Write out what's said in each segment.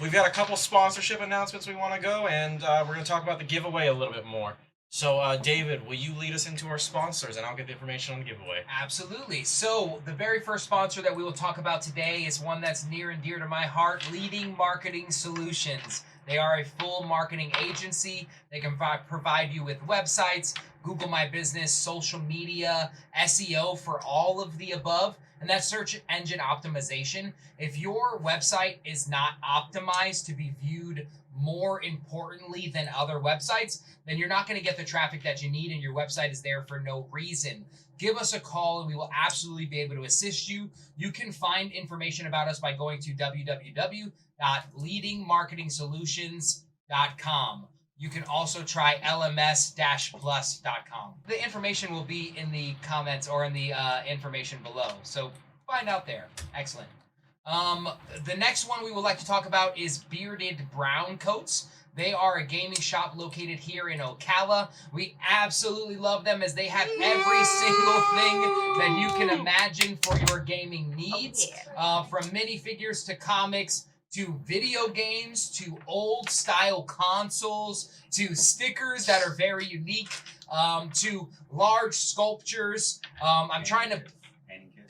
We've got a couple sponsorship announcements we want to go, and we're going to talk about the giveaway a little bit more. So, David, will you lead us into our sponsors, and I'll get the information on the giveaway. Absolutely. So, the very first sponsor that we will talk about today is one that's near and dear to my heart, Leading Marketing Solutions. They are a full marketing agency. They can provide you with websites, Google My Business, social media, SEO for all of the above, and that's search engine optimization. If your website is not optimized to be viewed more importantly than other websites, then you're not going to get the traffic that you need, and your website is there for no reason. Give us a call and we will absolutely be able to assist you. You can find information about us by going to www.leadingmarketingsolutions.com. You can also try lms-plus.com. The information will be in the comments or in the information below, so find out there. Excellent. The next one we would like to talk about is Bearded Brown Coats. They are a gaming shop located here in Ocala. We absolutely love them as they have every single thing that you can imagine for your gaming needs. From minifigures to comics, to video games, to old style consoles, to stickers that are very unique, to large sculptures.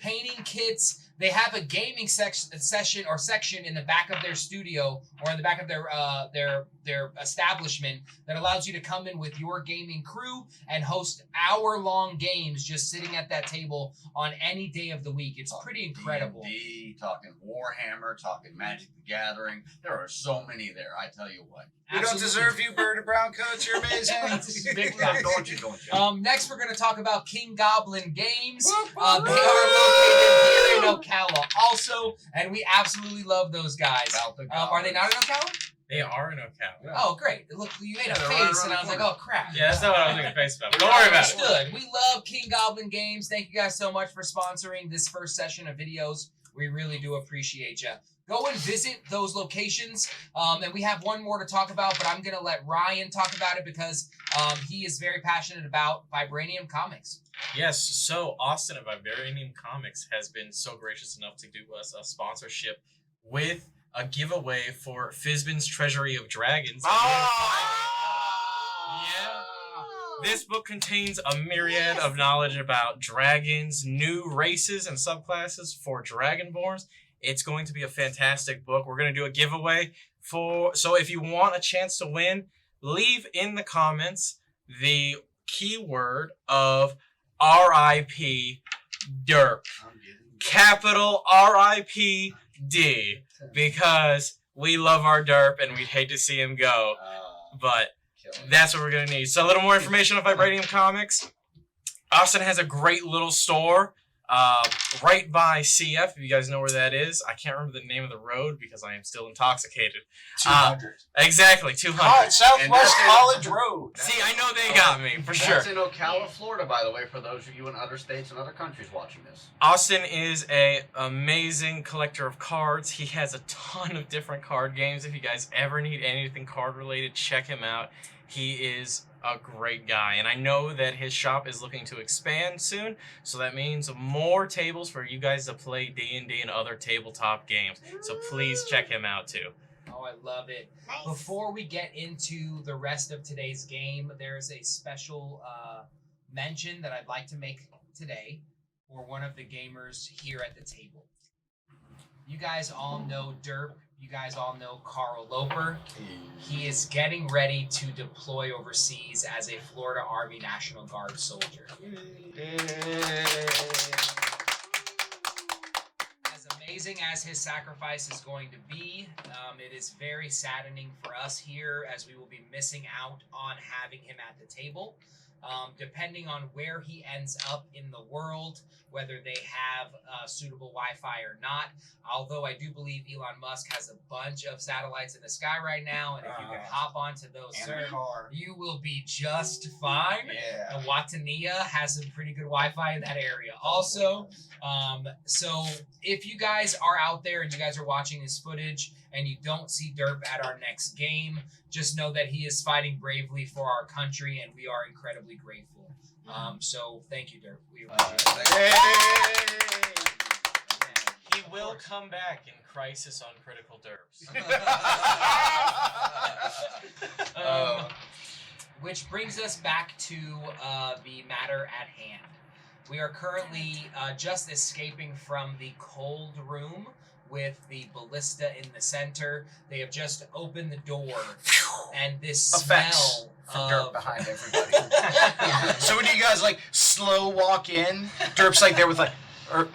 Painting kits. They have a gaming section in the back of their studio or in the back of their establishment that allows you to come in with your gaming crew and host hour-long games just sitting at that table on any day of the week. It's pretty incredible. D&D, talking Warhammer, talking Magic the Gathering. There are so many there, I tell you what. We don't deserve you, Bird of Brown Coats. You're amazing. Big time, don't you? Next, we're going to talk about King Goblin Games. They are located here in Ocala also, and we absolutely love those guys. Are they not in Ocala? They are in Ocala. Oh, great. Look, you made a face, and I was like, oh, crap. Yeah, that's not what I was making a face about. But don't worry about it. Understood. We love King Goblin Games. Thank you guys so much for sponsoring this first session of videos. We really do appreciate you. Go and visit those locations. And we have one more to talk about, but I'm going to let Ryan talk about it because he is very passionate about Vibranium Comics. Yes, so Austin of Vibranium Comics has been so gracious enough to do us a sponsorship with a giveaway for Fizban's Treasury of Dragons. Yeah. This book contains a myriad of knowledge about dragons, new races and subclasses for Dragonborns. It's going to be a fantastic book. We're going to do a giveaway so if you want a chance to win, leave in the comments the keyword of RIP Derp. Capital RIPD, because we love our Derp and we'd hate to see him go. But that's what we're going to need. So a little more information on Vibranium Comics. Austin has a great little store right by CF, if you guys know where that is. I can't remember the name of the road because I am still intoxicated. 200. Exactly, 200. Southwest College Road. See, I know they got me, for sure. That's in Ocala, Florida, by the way, for those of you in other states and other countries watching this. Austin is an amazing collector of cards. He has a ton of different card games. If you guys ever need anything card-related, check him out. He is a great guy, and I know that his shop is looking to expand soon, so that means more tables for you guys to play D&D and other tabletop games. So please check him out too. Oh, I love it. Nice. Before we get into the rest of today's game, there's a special mention that I'd like to make today for one of the gamers here at the table. You guys all know Derp. You guys all know Carl Loper. He is getting ready to deploy overseas as a Florida Army National Guard soldier. As amazing as his sacrifice is going to be, it is very saddening for us here as we will be missing out on having him at the table. Depending on where he ends up in the world, whether they have suitable Wi-Fi or not. Although I do believe Elon Musk has a bunch of satellites in the sky right now, and if you can hop onto those, sir, you will be just fine. Yeah. And Watania has some pretty good Wi-Fi in that area also. So if you guys are out there and you guys are watching this footage and you don't see Derp at our next game, just know that he is fighting bravely for our country, and we are incredibly grateful. So thank you, Derp. We appreciate it. will come back in Crisis on Critical Derps. Which brings us back to the matter at hand. We are currently just escaping from the cold room with the ballista in the center. They have just opened the door, and this Effects smell from of Derp behind everybody. So when you guys like slow walk in, Derp's like there with like, or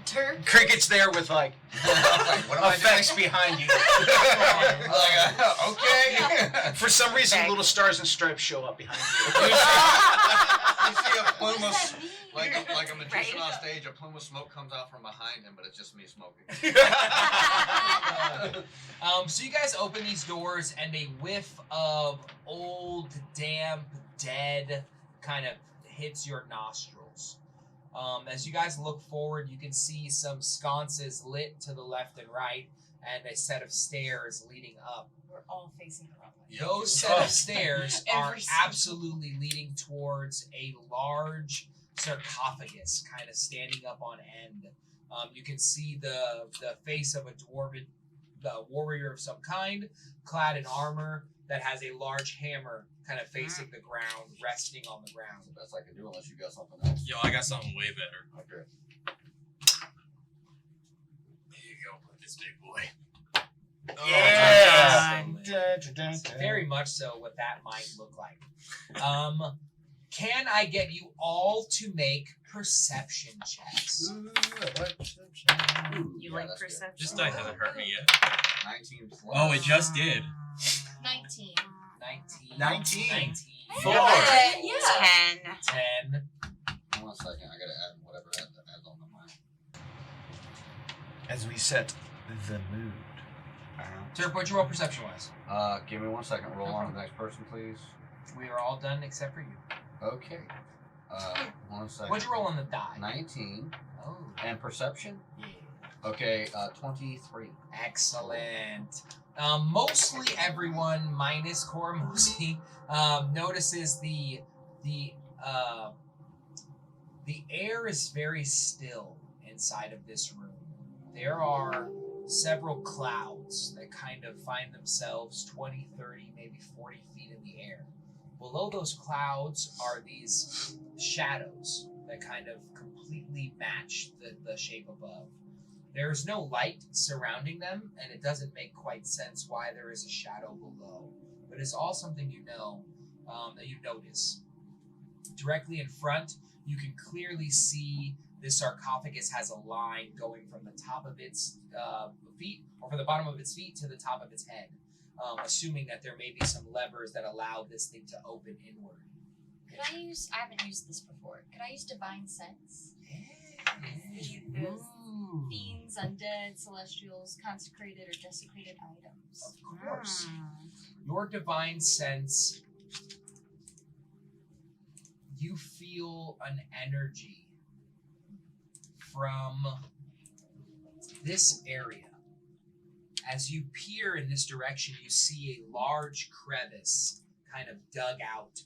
Derp. Cricket's there with like What am I doing? effects behind you. Okay. For some reason, Okay. little stars and stripes show up behind You see a plume What of, does that mean? like a magician Right. on stage, a plume of smoke comes out from behind him, but it's just me smoking. So you guys open these doors, and a whiff of old, damp, dead kind of hits your nostrils. As you guys look forward, you can see some sconces lit to the left and right, and a set of stairs leading up. We're all facing the wrong way. Those set of stairs are Every single- absolutely leading towards a large sarcophagus, kind of standing up on end. You can see the face of a dwarven warrior of some kind, clad in armor, that has a large hammer kind of facing the ground, resting on the ground. That's the best I can do unless you got something else. Yo, I got something way better. Okay. There you go, this big boy. Yeah. It's very much so what that might look like. Can I get you all to make perception checks? Ooh, You yeah, like that's good. perception? This die hasn't hurt me yet. 19 plus. Oh, it just did. 19. 19. 19. 19. Four. Yeah. 10. 1 second, I gotta add whatever adds on to mine. As we set the mood. Sir, what'd you roll perception wise? Give me 1 second. Roll on to the next person, please. We are all done except for you. Okay. 1 second. What'd you roll on the die? 19. Oh. And perception? Yeah. Okay, 23. Excellent. Mostly everyone, minus Koromosi, notices the air is very still inside of this room. There are several clouds that kind of find themselves 20, 30, maybe 40 feet in the air. Below those clouds are these shadows that kind of completely match the shape above. There's no light surrounding them, and it doesn't make quite sense why there is a shadow below. But it's all something you know, that you notice. Directly in front, you can clearly see this sarcophagus has a line going from the top of its feet, or from the bottom of its feet to the top of its head, assuming that there may be some levers that allow this thing to open inward. Could I use? I haven't used this before. Could I use divine sense? See the fiends, undead, celestials, consecrated or desecrated items. Of course. Your divine sense, you feel an energy from this area. As you peer in this direction, you see a large crevice kind of dug out,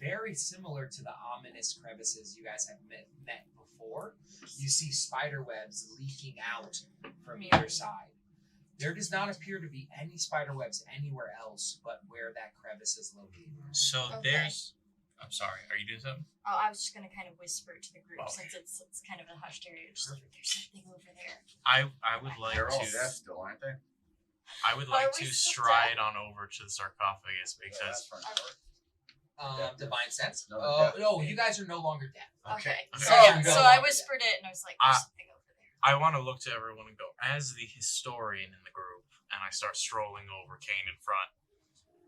very similar to the ominous crevices you guys have met before. You see spider webs leaking out from either side. There does not appear to be any spider webs anywhere else but where that crevice is located. So Okay. there's. I'm sorry. Are you doing something? Oh, I was just gonna kind of whisper to the group Okay. since it's kind of a hushed area. Just like, there's something over there. I would like They're all to. deaf still, aren't they? I would Are like we to still stride on over to the sarcophagus because. Divine sense? No, they're deaf. No, you guys are no longer deaf. Okay. Okay. So, Oh, yeah, you so go I on. whispered it and I was like, Uh, there's something over there. I want to look to everyone and go, as the historian in the group, and I start strolling over Kane in front.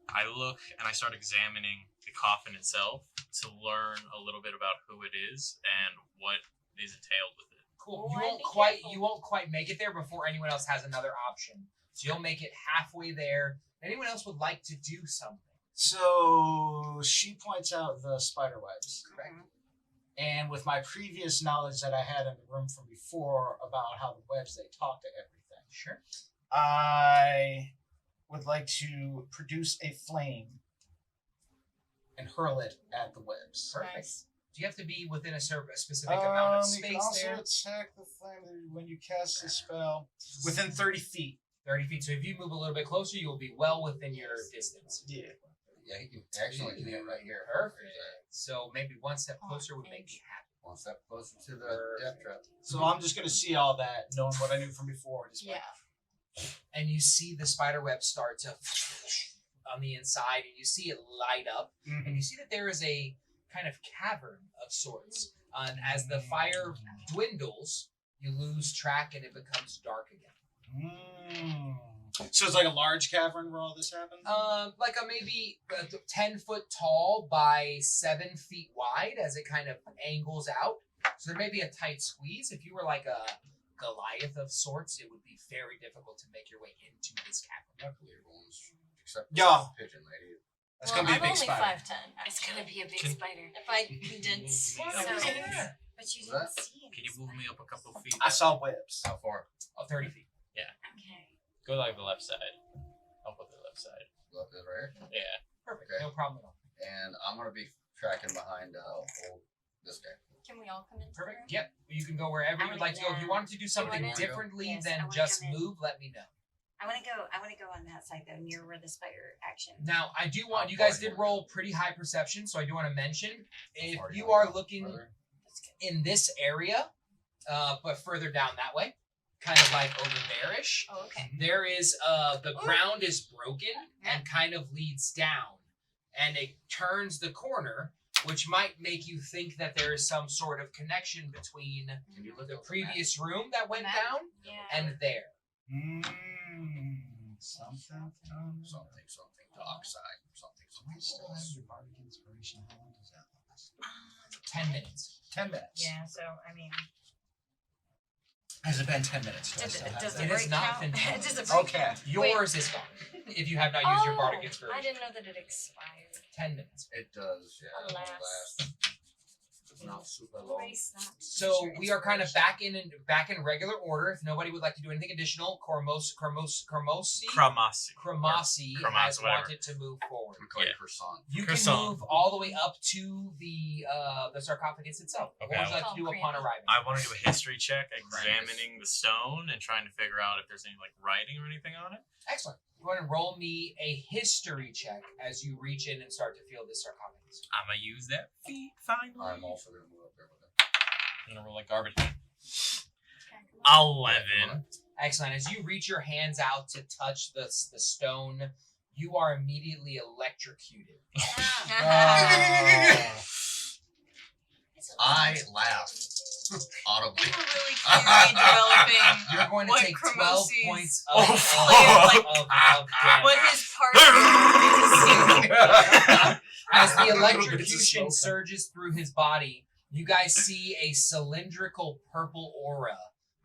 I look and I start examining the coffin itself to learn a little bit about who it is and what is entailed with it. Cool. Oh, You I'd won't be quite careful. you won't quite make it there before anyone else has another option. So you'll make it halfway there. Anyone else would like to do something? So she points out the spider webs. Correct. And with my previous knowledge that I had in the room from before about how the webs, they talk to everything, Sure. I would like to produce a flame and hurl it at the webs. Perfect. Nice. Do you have to be within a specific amount of You can space also there? attack the flame when you cast the spell within 30 feet. 30 feet. So if you move a little bit closer, you will be well within your distance. Yeah. Yeah, he can actually can hit right here. Perfect. So maybe one step closer would make me happy. One step closer to the death trap. So I'm just gonna see all that, knowing what I knew from before. Just like, And you see the spider web start to on the inside, and you see it light up, and you see that there is a kind of cavern of sorts. And as the fire dwindles, you lose track, and it becomes dark again. So it's like a large cavern where all this happened? Like a maybe 10-foot tall by 7 feet wide, as it kind of angles out. So there may be a tight squeeze. If you were like a Goliath of sorts, it would be very difficult to make your way into this cavern. Luckily, everyone's except Yeah. the pigeon lady. That's gonna be a big I'm spider. only 5'10". It's gonna be a big Can- spider. If I condense. So- Yeah. But you Is that- didn't see him. Can you move me up a couple feet? I saw webs. How far? 30 feet. Okay. Go like the left side. I'll go to the left side. Left is right here. Yeah. Perfect. Okay. No problem at all. And I'm gonna be tracking behind this guy. Can we all come into the room? Perfect. Yep. You can go wherever you would like to go. If you wanted to do something wanna- differently Yes, I than wanna just come in. move, let me know. I wanna go on that side though, near where the spider action. Now, I do want How you far guys do you did wanna roll pretty high perception, so I do want to mention if far do you wanna are go? looking Further? in this area, but further down that way, kind of like over there-ish. Oh, okay. There is the ground is broken and kind of leads down, and it turns the corner, which might make you think that there is some sort of connection between Can you look the at the previous room that went Map? down Yeah. and there. Something. Something dark side. Something. I still have False. your bardic inspiration. How long does that last? 10 minutes. 10 minutes. Yeah, so I mean, Has it been 10 minutes? Do I does still it have does that? the It has break not count? been done. Does the break Okay. Yours is gone if you have not used your bardic I inspiration. didn't know that it expired. 10 minutes. It does. Yeah. it Alas. lasts. It's not super long. Erase that. So we are kind of back in regular order. If nobody would like to do anything additional, Cromasi Kramasi. has Kromasi, whatever. wanted to move forward. We call it Yeah. croissant. You Croissant. can move all the way up to the sarcophagus itself. Okay. What would you like to do upon Crampy. arriving? I want to do a history check, examining the stone and trying to figure out if there's any like writing or anything on it. Excellent. Go ahead and roll me a history check as you reach in and start to feel this sarcophagus. I'm gonna use that feat finally. I'm also gonna move up there with it. I'm gonna roll like garbage. Okay, come on. 11. Excellent. As you reach your hands out to touch the stone, you are immediately electrocuted. I laugh audibly. People really clearly developing You're going to What take 12 Cromosi's points Oh, of, fuck. of damage. what his part is. As the It's electrocution so surges through his body, you guys see a cylindrical purple aura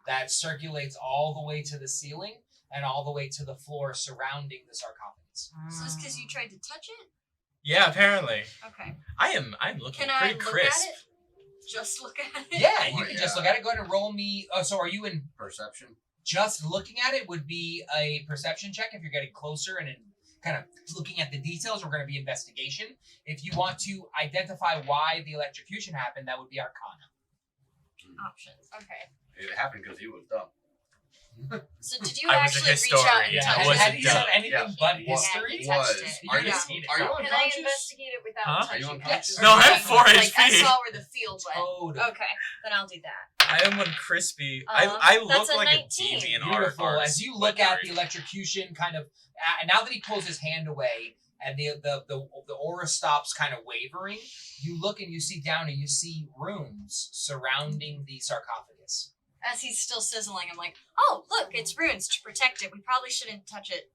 that circulates all the way to the ceiling and all the way to the floor surrounding the sarcophagus. So it's because you tried to touch it? Yeah, apparently. Okay. I'm looking Can I pretty look crisp. at it? Just look at it? Yeah, you Oh, can just yeah. look at it. Go ahead and roll me. Oh, so are you in? Perception. Just looking at it would be a perception check if you're getting closer and in kind of looking at the details. We're going to be investigation. If you want to identify why the electrocution happened, that would be Arcana. Options. Okay. It happened because he was dumb. So did you I was a actually reach out and historian. touch I it? wasn't Had he said dumb. anything Yeah. but What history? he was? touched it. Are You're you? not eating Are you it. Can I unconscious? investigate it without Huh? Are touching you it? unconscious? No, I have 4 Like, I HP. saw where the field went. Totally. Okay, then I'll do that. I am one crispy. I look That's a like 19. a deviant Beautiful. artist. As you look at the electrocution, kind of, and now that he pulls his hand away and the aura stops, kind of wavering, you look and you see down and you see runes surrounding the sarcophagus. As he's still sizzling, I'm like, oh, look, it's runes to protect it. We probably shouldn't touch it.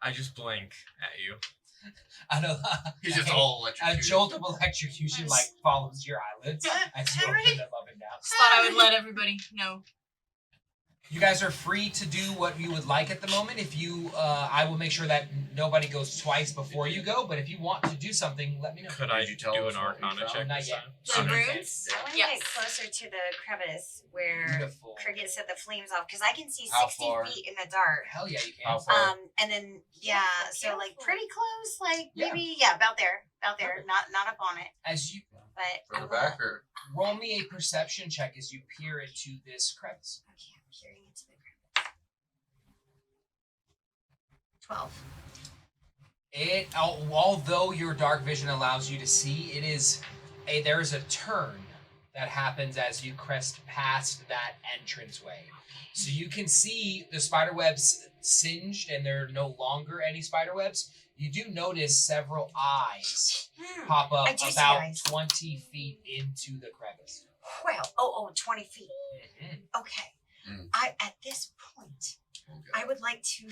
I just blink at you. I know. He's just a- all A electrocuted. jolt of electrocution like follows your eyelids as you open them up and down. Just thought I would let everybody know. You guys are free to do what you would like at the moment. If you, I will make sure that nobody goes twice before you go. But if you want to do something, let me know. Could I Did you tell do us an what we Arcana found? check Not this yet. time? The Okay. runes? I want to Yes. get closer to the crevice where Beautiful. Cricket set the flames off because I can see How 60 far? feet in the dark. Hell yeah, you can. How far? And then so like Careful. pretty close, like Yeah. maybe about there, not up on it. As you but For I the wanna- backer. Roll me a perception check as you peer into this crevice. Okay, I'm peering into the crevice. 12. Although your dark vision allows you to see, there is a turn that happens as you crest past that entranceway. So you can see the spider webs singed and there are no longer any spider webs. You do notice several eyes pop up I do see about eyes. 20 feet into the crevice. Well, 20 feet. Mhm. Okay. Mm. At this point, Okay. I would like to.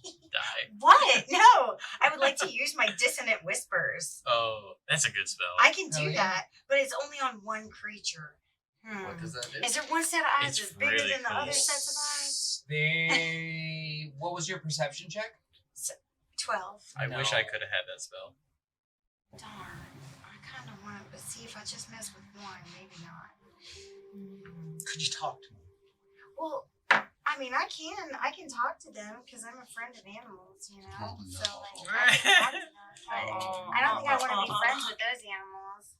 Die. What? No! I would like to use my dissonant whispers. Oh, that's a good spell. I can do Hell yeah. that, but it's only on one creature. What does that do? Is there one set of eyes It's that's bigger really than the cool. other sets of eyes? What was your perception check? 12. I wish I No. could have had that spell. Darn. I kind of want to, but see if I just mess with one, maybe not. Could you talk to me? Well, I mean, I can talk to them because I'm a friend of animals, you know? Oh, no. So, like, I can talk to them. But I don't think I want to be friends with those animals.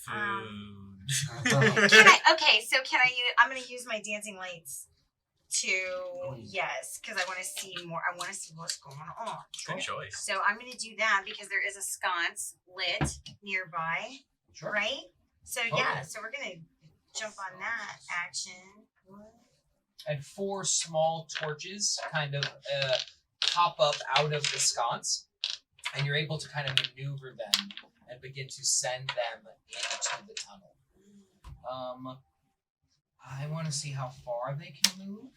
Food. Can I use, I'm going to use my dancing lights to, yes, because I want to see more. I want to see what's going on. Good choice. So I'm going to do that because there is a sconce lit nearby, Sure. right? So Oh, yeah, yeah. so we're going to jump on that action. And 4 small torches kind of pop up out of the sconce, and you're able to kind of maneuver them and begin to send them into the tunnel. I want to see how far they can move.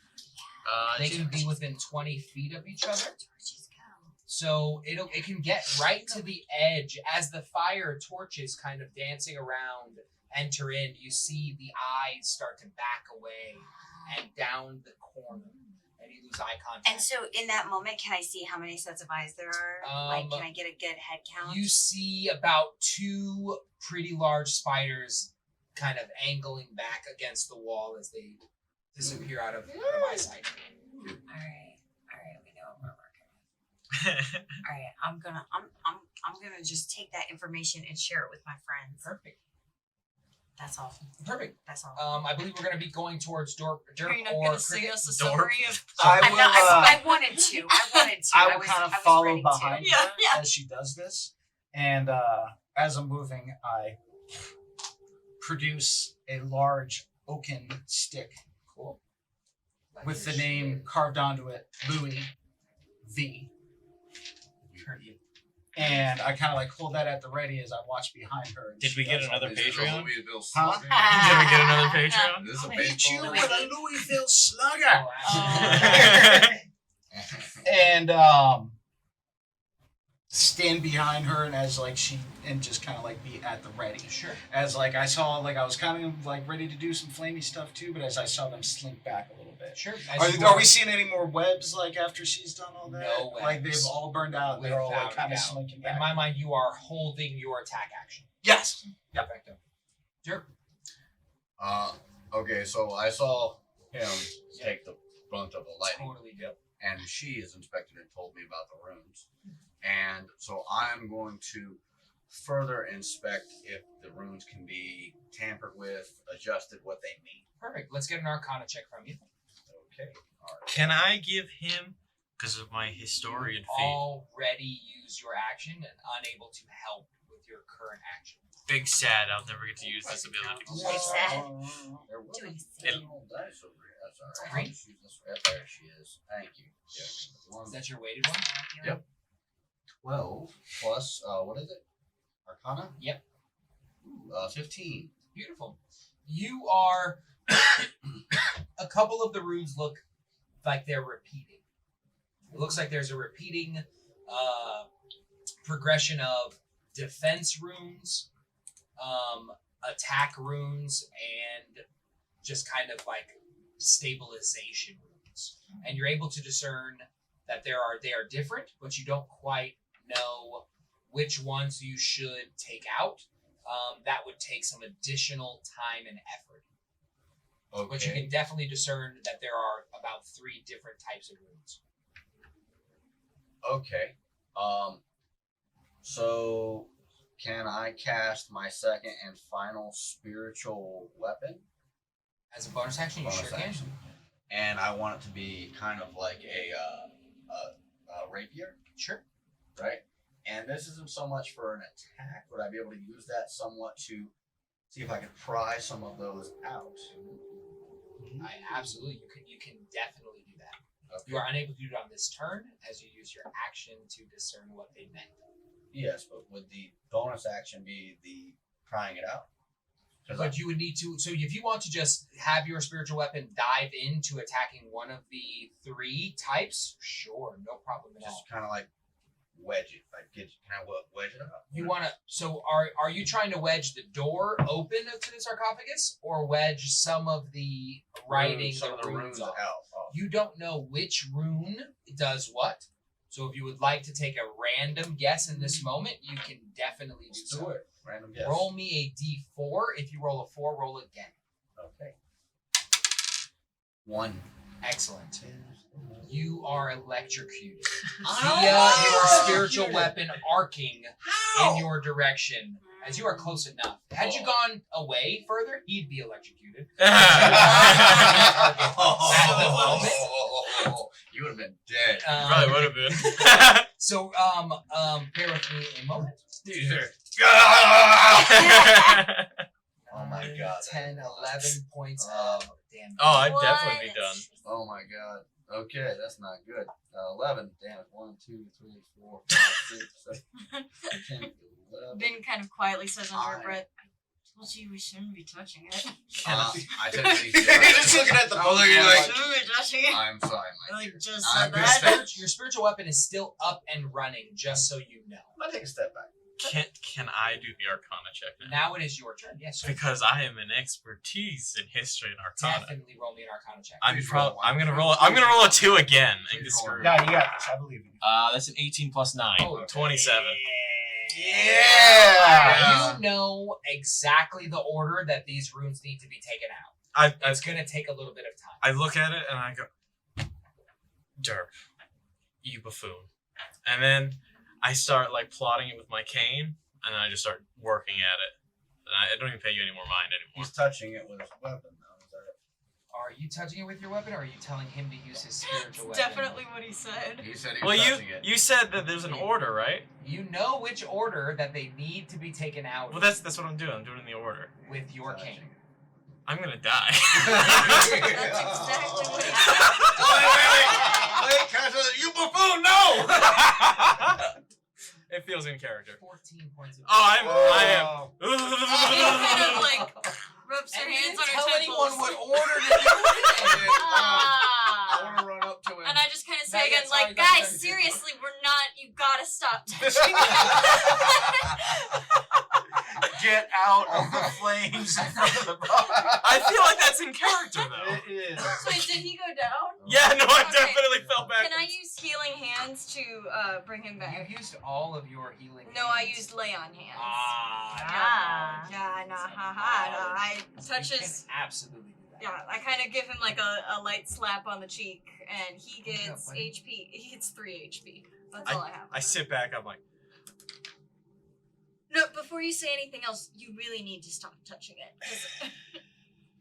They can be within 20 feet of each other. Torches go. So it can get right to the edge as the fire torches kind of dancing around enter in. You see the eyes start to back away and down the corner, and you lose eye contact. And so in that moment, can I see how many sets of eyes there are? Like, can I get a good head count? You see about 2 pretty large spiders kind of angling back against the wall as they disappear out of eyesight. All right, we know what we're working with. All right, I'm gonna just take that information and share it with my friends. Perfect. That's all. Perfect. That's all. I believe we're going to be going towards Derp Are you not or gonna sing Cricket. us a Dorp. summary of? I I'm will, not, I wanted to. I will kind of follow ready to. behind Yeah, her yeah. as she does this. And as I'm moving, I produce a large oaken stick Cool. with the name carved onto it, Louis V. And I kind of like hold that at the ready as I watch behind her. and Did she we get does another all Is this. it a Patreon? Louisville Huh? Slugger? Did we get another Patreon? This is a I'll hit you baseball. with a Louisville slugger. Oh, And stand behind her and as like she and just kind of like be at the ready. sure. As like I saw like I was kind of like ready to do some flamey stuff too, but as I saw them slink back a little bit. Sure. As you Are we seeing any more webs like after she's done all that? No Like they've webs. all burned out. They're all like Without a kind of doubt. slinking In back. my mind, you are holding your attack action. Yes. Perfecto. Derp. Okay, so I saw him take the brunt of the lightning, Totally do. and she has inspected and told me about the runes. And so I'm going to further inspect if the runes can be tampered with, adjusted, what they mean. Perfect. Let's get an Arcana check from you. Okay. All right. Can I give him, because of my historian feat, Already use your action and unable to help with your current action. big sad I'll never get to use this ability. Big sad. There was Doing a little dice over here. That's all right. Great. I'll just use this right there. She is. Thank you. Yeah. Is that your weighted one? Yep. 12 plus, what is it? Arcana? Yep. Ooh, 15. Beautiful. You are. A couple of the runes look like they're repeating. It looks like there's a repeating progression of defense runes, attack runes, and just kind of like stabilization runes. And you're able to discern that they are different, but you don't quite know which ones you should take out. That would take some additional time and effort. Okay. But you can definitely discern that there are about 3 different types of runes. Okay. So can I cast my second and final spiritual weapon? As a bonus action, you Bonus sure can. action. And I want it to be kind of like a rapier, Sure. right? And this isn't so much for an attack. Would I be able to use that somewhat to see if I can pry some of those out? Absolutely, you can definitely do that. Okay. You are unable to do it on this turn, as you use your action to discern what they meant. Yes, but would the bonus action be the prying it out? But you would need to. So if you want to just have your spiritual weapon dive into attacking one of the 3 types, sure, no problem at all. Just kind of like wedge it. Like can I wedge it up? You want to? So are you trying to wedge the door open to the sarcophagus, or wedge some of the writing, some of the runes out? Oh. You don't know which rune does what. So if you would like to take a random guess in this moment, you can definitely do Let's so. do it. Random guess. Roll me a d4. If you roll a 4, roll again. Okay. 1. Excellent. You are electrocuted Oh! via your spiritual weapon arcing How? in your direction. As you are close enough. Had you gone away further, he'd be electrocuted. You would have been dead. Probably would have been. So, bear with me a moment. Oh my god. 10, 11 points of damage. Oh, I'd definitely be done. Oh my god. Okay, that's not good. 11 damage. 1, 2, 3, 4, 5, 6, 7, 10, 11. Ben kind of quietly says under her I- breath, I told you we shouldn't be touching it. I said he's just looking at the Oh, like, Shouldn't be touching it. I'm sorry, I my like dear. just I'm said just that. Your spiritual weapon is still up and running, just so you know. I'm gonna take a step back. Can I do the Arcana check now? Now it is your turn. Yes, sir. Because I am an expertise in history and Arcana. Definitely roll me an Arcana check. Please roll one. I'm gonna roll a 2 again and get Please roll screwed. No, you got this. I believe in you. That's an 18 plus 9. Oh, 27. Yeah. You know exactly the order that these runes need to be taken out. It's going to take a little bit of time. I look at it and I go, Derp, you buffoon. And then I start like plotting it with my cane, and then I just start working at it. And I don't even pay you any more mind anymore. He's touching it with his weapon now. Is that Are you touching it with your weapon, or are you telling him to use his spiritual That's weapon? definitely what he said. it? He said he Well, was touching it. you said that there's an order, right? You know which order that they need to be taken out Well, that's what I'm doing. I'm doing it in the order. with your cane. I'm gonna die. That's exactly what he said. Wait, can I tell you buffoon? No! It feels in character. 14 points of Oh, I am. He kind of like rubs her And hands you on didn't her tell anyone temples. what order to do it. I Ah. want to run up to him. And I just kind of say Megan, again, sorry, like, go guys, ahead. seriously, we're not. You gotta stop touching me. Get out of the flames in front of the bar. I feel like that's in character though. It is. Wait, did he go down? Yeah, no, I Okay. definitely fell back. Can I use healing hands to bring him back? You used all of your healing. No, I hands. used lay on hands. Ah. Yeah, no, haha, no. I touch You his. can absolutely do that. Yeah, I kind of give him like a light slap on the cheek, and he What's up, gets buddy? HP. He gets 3 HP. That's all I have. I sit back. I'm like, No, before you say anything else, you really need to stop touching it. 'Cause-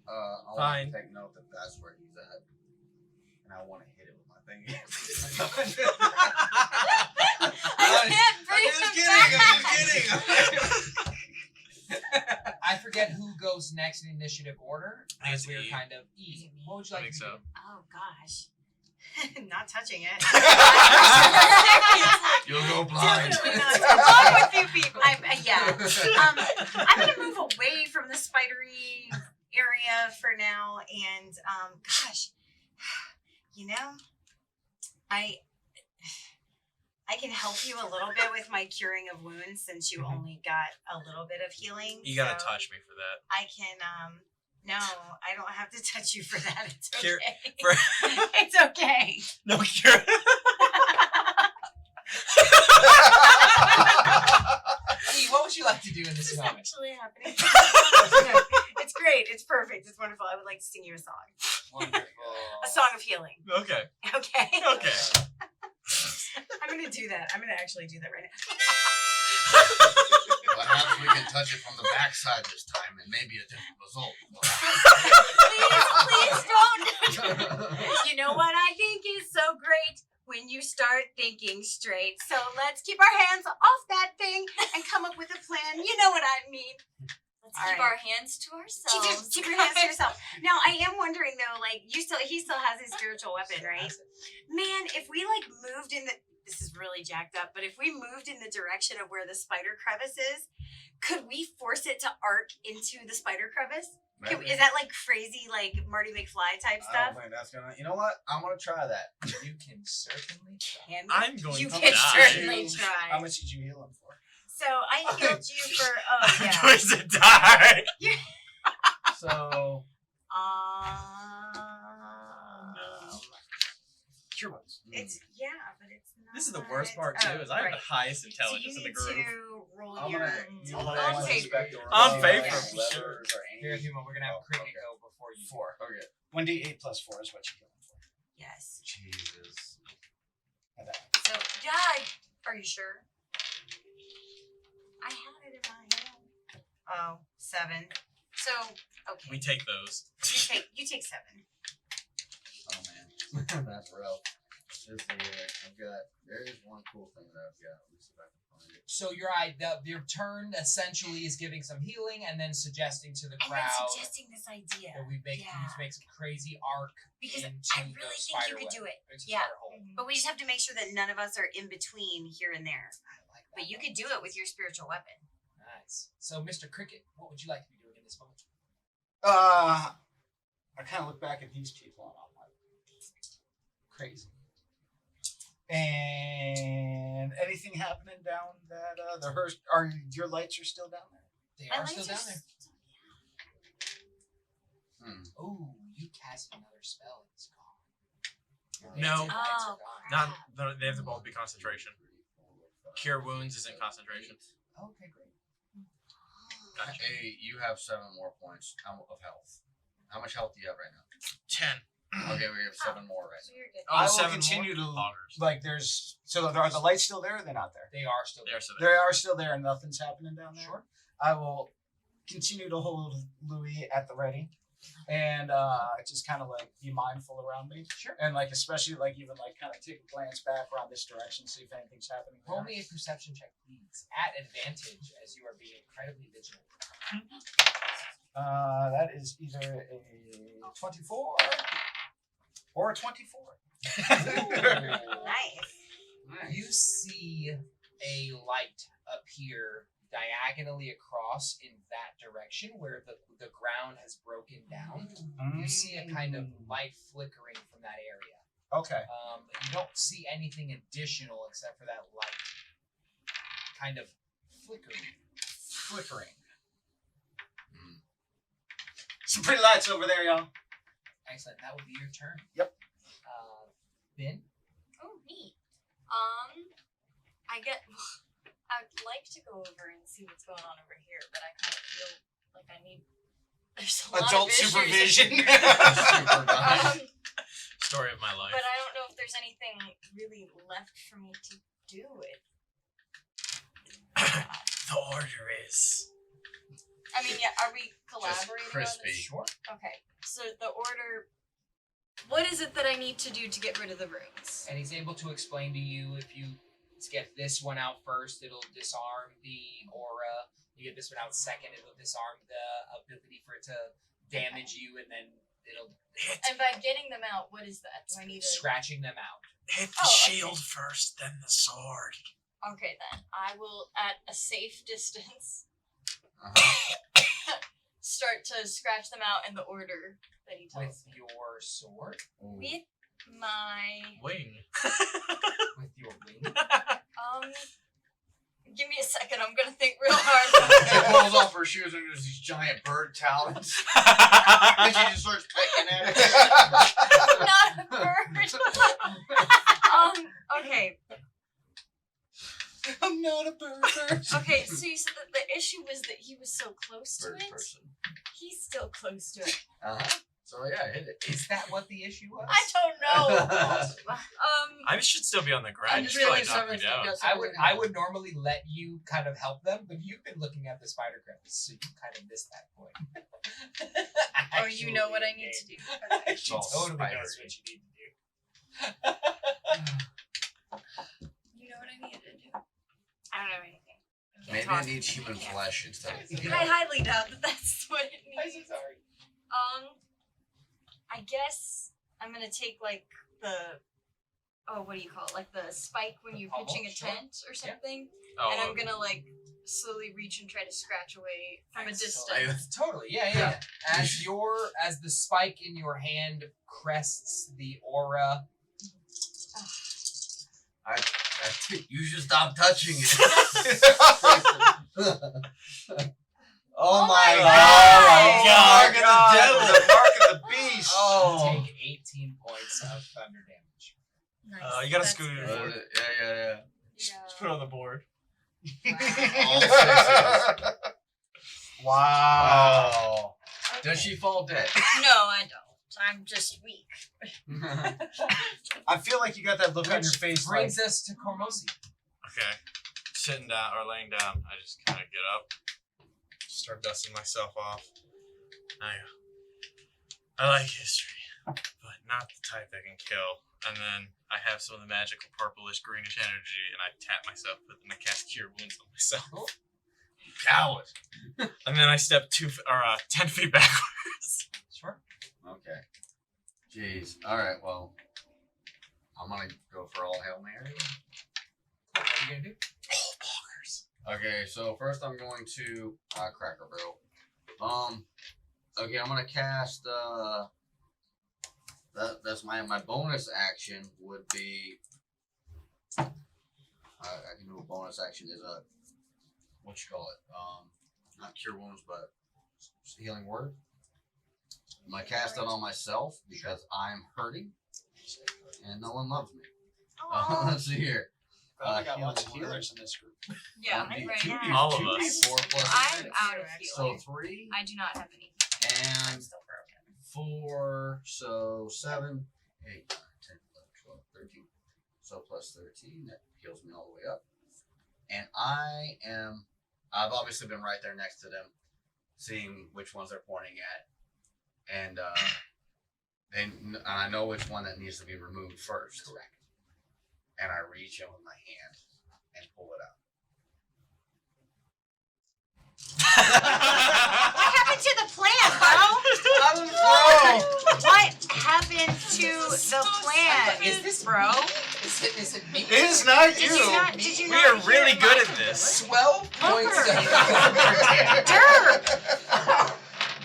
I want Fine. to take note that that's where he's at. And I want to hit it with my thing. I can't bring him back. I forget who goes next in initiative order, as It's we're E. kind of E. What would you I like think to so. do? Oh gosh. Not touching it. You'll go blind. Definitely not. What's wrong with you people? I'm gonna move away from the spidery area for now, and gosh, you know, I can help you a little bit with my curing of wounds since you only got a little bit of healing. you gotta so touch me for that. I can no, I don't have to touch you for that. It's okay. Cure- It's okay. No cure. E, what would you like to do in this This is moment? actually happening. It's great. It's perfect. It's wonderful. I would like to sing you a song. Wonderful. A song of healing. Okay. Okay. 'Kay. I'm gonna do that. I'm gonna actually do that right Perhaps we can touch it from the backside this time, and maybe a different result. Please don't. You know what I think is so great? When you start thinking straight. So let's keep our hands off that thing and come up with a plan. You know what I mean. Let's All keep right. our hands to ourselves. Keep your hands to yourself. Now I am wondering though, like he still has his spiritual weapon, right? Man, if we like moved in this is really jacked up, but if we moved in the direction of where the spider crevice is, could we force it to arc into the spider crevice? Is that like crazy, like Marty McFly type I stuff? don't think that's gonna. You know what? I'm gonna try that. You can certainly try. Can we? I'm going You to can die. certainly try. How much did you heal him for? So I healed you for I'm yeah. going to die. So Cure wounds. It's yeah, but it's not. This is the worst part too. Is I have the highest intelligence so in you the need group. to roll I'm your gonna on paper. On paper, Yeah. for sure. Levers or Here, anything. Huma, we're gonna have Oh, Cricket okay. go before you. 4. Okay. 1d8 plus 4 is what you heal him for. Yes. Jesus. At that. So yeah, are you sure? I had it in my hand. Oh, 7. So okay. We take those. You take 7. Oh man, that's rough. This is there is one cool thing that I've got. At least if I can find it. So your turn essentially is giving some healing and then suggesting to the And crowd then suggesting this idea. that we make Yeah. you make some crazy arc Because into I really the think spider you could do web, it. into Yeah. spider hole. But we just have to make sure that none of us are in between here and there. I like that. But you could do it with your spiritual weapon. Nice. So, Mr. Cricket, what would you like to be doing in this moment? I kind of look back at these people and I'm like, crazy. And anything happening down that the Hearst? Are your lights are still down there? They My are still lights down there. Ooh, you cast another spell and it's gone. Your No. dancing lights are Oh, gone. They have to both be concentration. Cure wounds isn't concentration. Okay, great. Gotcha. Hey, you have 7 more points of health. How much health do you have right now? 10. Okay, we have 7 more right So you're good. Oh, I will 7 continue more? to Loggers. like. There's so are the lights still there? Or they're not there. They are still They there. are so They are still there, and nothing's happening down there. Sure. I will continue to hold Louis at the ready, and just kind of like be mindful around me. Sure. And like especially like even like kind of take a glance back around this direction, see if anything's happening. Roll there. me a perception check, please, at advantage as you are being incredibly vigilant. That is either a 24 or a 24. Nice. You see a light appear diagonally across in that direction where the ground has broken down. You see a kind of light flickering from that area. Okay. You don't see anything additional except for that light kind of flickering. Some pretty lights over there, y'all. Excellent. That would be your turn. Yep. Ben? Oh, neat. I'd like to go over and see what's going on over here, but I kind of feel like I need. There's a lot Adult of issues. supervision. Story of my life. But I don't know if there's anything really left for me to do with. The order is. I mean, yeah, are we collaborating on crispy. this? Sure. Okay, so the order. What is it that I need to do to get rid of the runes? And he's able to explain to you if you get this one out first, it'll disarm the aura. You get this one out second, it'll disarm the ability for it to damage you, and then it'll And by getting them out, what is that? Do I need to? scratching them out. Hit the shield first, then the sword. Okay, then I will, at a safe distance, start to scratch them out in the order that he tells With me. your sword? With my Wing. With your wing? give me a second. I'm gonna think real She hard. pulls off her shoes and there's these giant bird talons. And she just starts pecking at it. I'm not a bird. Okay. I'm not a bird. Okay. So you said that the issue was that he was so close to Bird it. person. He's still close to it. Uh-huh. So yeah, hit it. Is that what the issue was? I don't know. I should still be on the ground. I'm You just should really probably knock me down. I would normally let you kind of help them, but you've been looking at the spider crevice, so you kind of missed that point. Oh, you know what I need to do. Okay. She all totally spidery. knows what you need to do. You know what I needed to do. I don't know anything. I can't Maybe talk. it needs human flesh instead of. I highly doubt that that's what it I'm so needs. sorry. I guess I'm gonna take like the what do you call it? Like the spike when you're pitching a Sure. tent or something. Oh, And I'm gonna like slowly reach and try to scratch away from a distance. Totally, yeah. As the spike in your hand crests the aura. You should stop touching it. Oh my God! God. Mark of the devil, the mark of the beast. You take 18 points of thunder damage. Nice. You gotta That's scoot it good. forward. Yeah. Just put it on the board. All sixes. Wow. Does she fall dead? No, I don't. I'm just weak. I feel like you got that look on your face. Like, Brings us to Cormosi. Okay. Sitting down or laying down, I just kind of get up, start dusting myself off. I like history, but not the type that can kill. And then I have some of the magical purplish greenish energy, and I tap myself, but then I cast Cure Wounds on myself. Coward. And then I step 10 feet backwards. Sure. Okay. Jeez. All right. Well, I'm gonna go for all Hail Mary. What are you gonna do? Oh, bonkers. Okay. So first, I'm going to Cracker Barrel. Okay. I'm gonna cast. That's my bonus action would be. I can do a bonus action is a. What you call it? Not Cure Wounds, but Healing Word. I'm gonna cast it on myself because I'm hurting and no one loves me. Let's see here. we got lots of Healing healers in this group. Yeah, One, right two, now. All of 2, us. 4 plus I'm 6. out of So healing. 3 I do not have any. I'm and still broken. 4, so 7, 8, 9, 10, 11, 12, 13. So plus 13, that heals me all the way up. And I've obviously been right there next to them, seeing which ones they're pointing at. And I know which one that needs to be removed first. Correct. And I reach in with my hand and pull it out. What happened to the plan, bro? What happened to the plan? Is this bro? Is it me? It is not Did you. you not? Did you We not are really hear good my- at this. 12 points of Derp!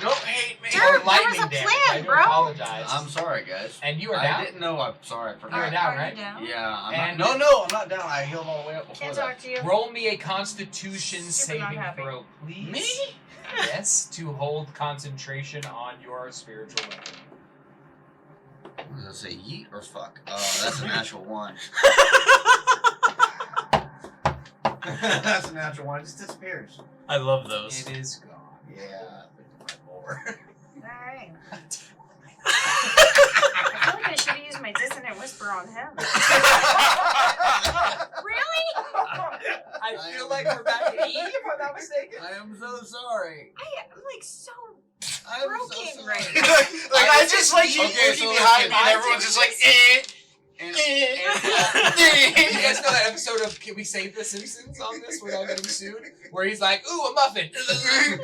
Don't hate me. Derp, there was Lightning a damage. plan, I do bro. apologize. I'm sorry, guys. And you are I down? didn't know. I'm sorry. I You forgot. are down, Are right? you down? Yeah, I'm And- not. No, I'm not down. I healed all the way up before Can't that. talk to you. Roll me a Constitution Super not saving happy. throw, please. Me? Yes, to hold concentration on your spiritual weapon. Does it say yeet or fuck? That's a natural 1. That's a natural 1. It just disappears. I love those. It is gone. Yeah, my more. Alright. I feel like I should have used my dissonant whisper on him. Really? I feel like we're back at E, if I'm not mistaken. I am so sorry. I'm like so I'm broken so sorry. right Like I just like you Okay, looking so behind me listen, and I everyone's think just like, And, You guys know that episode of Can We Save the Simpsons on this without getting sued? Where he's like, ooh, a muffin.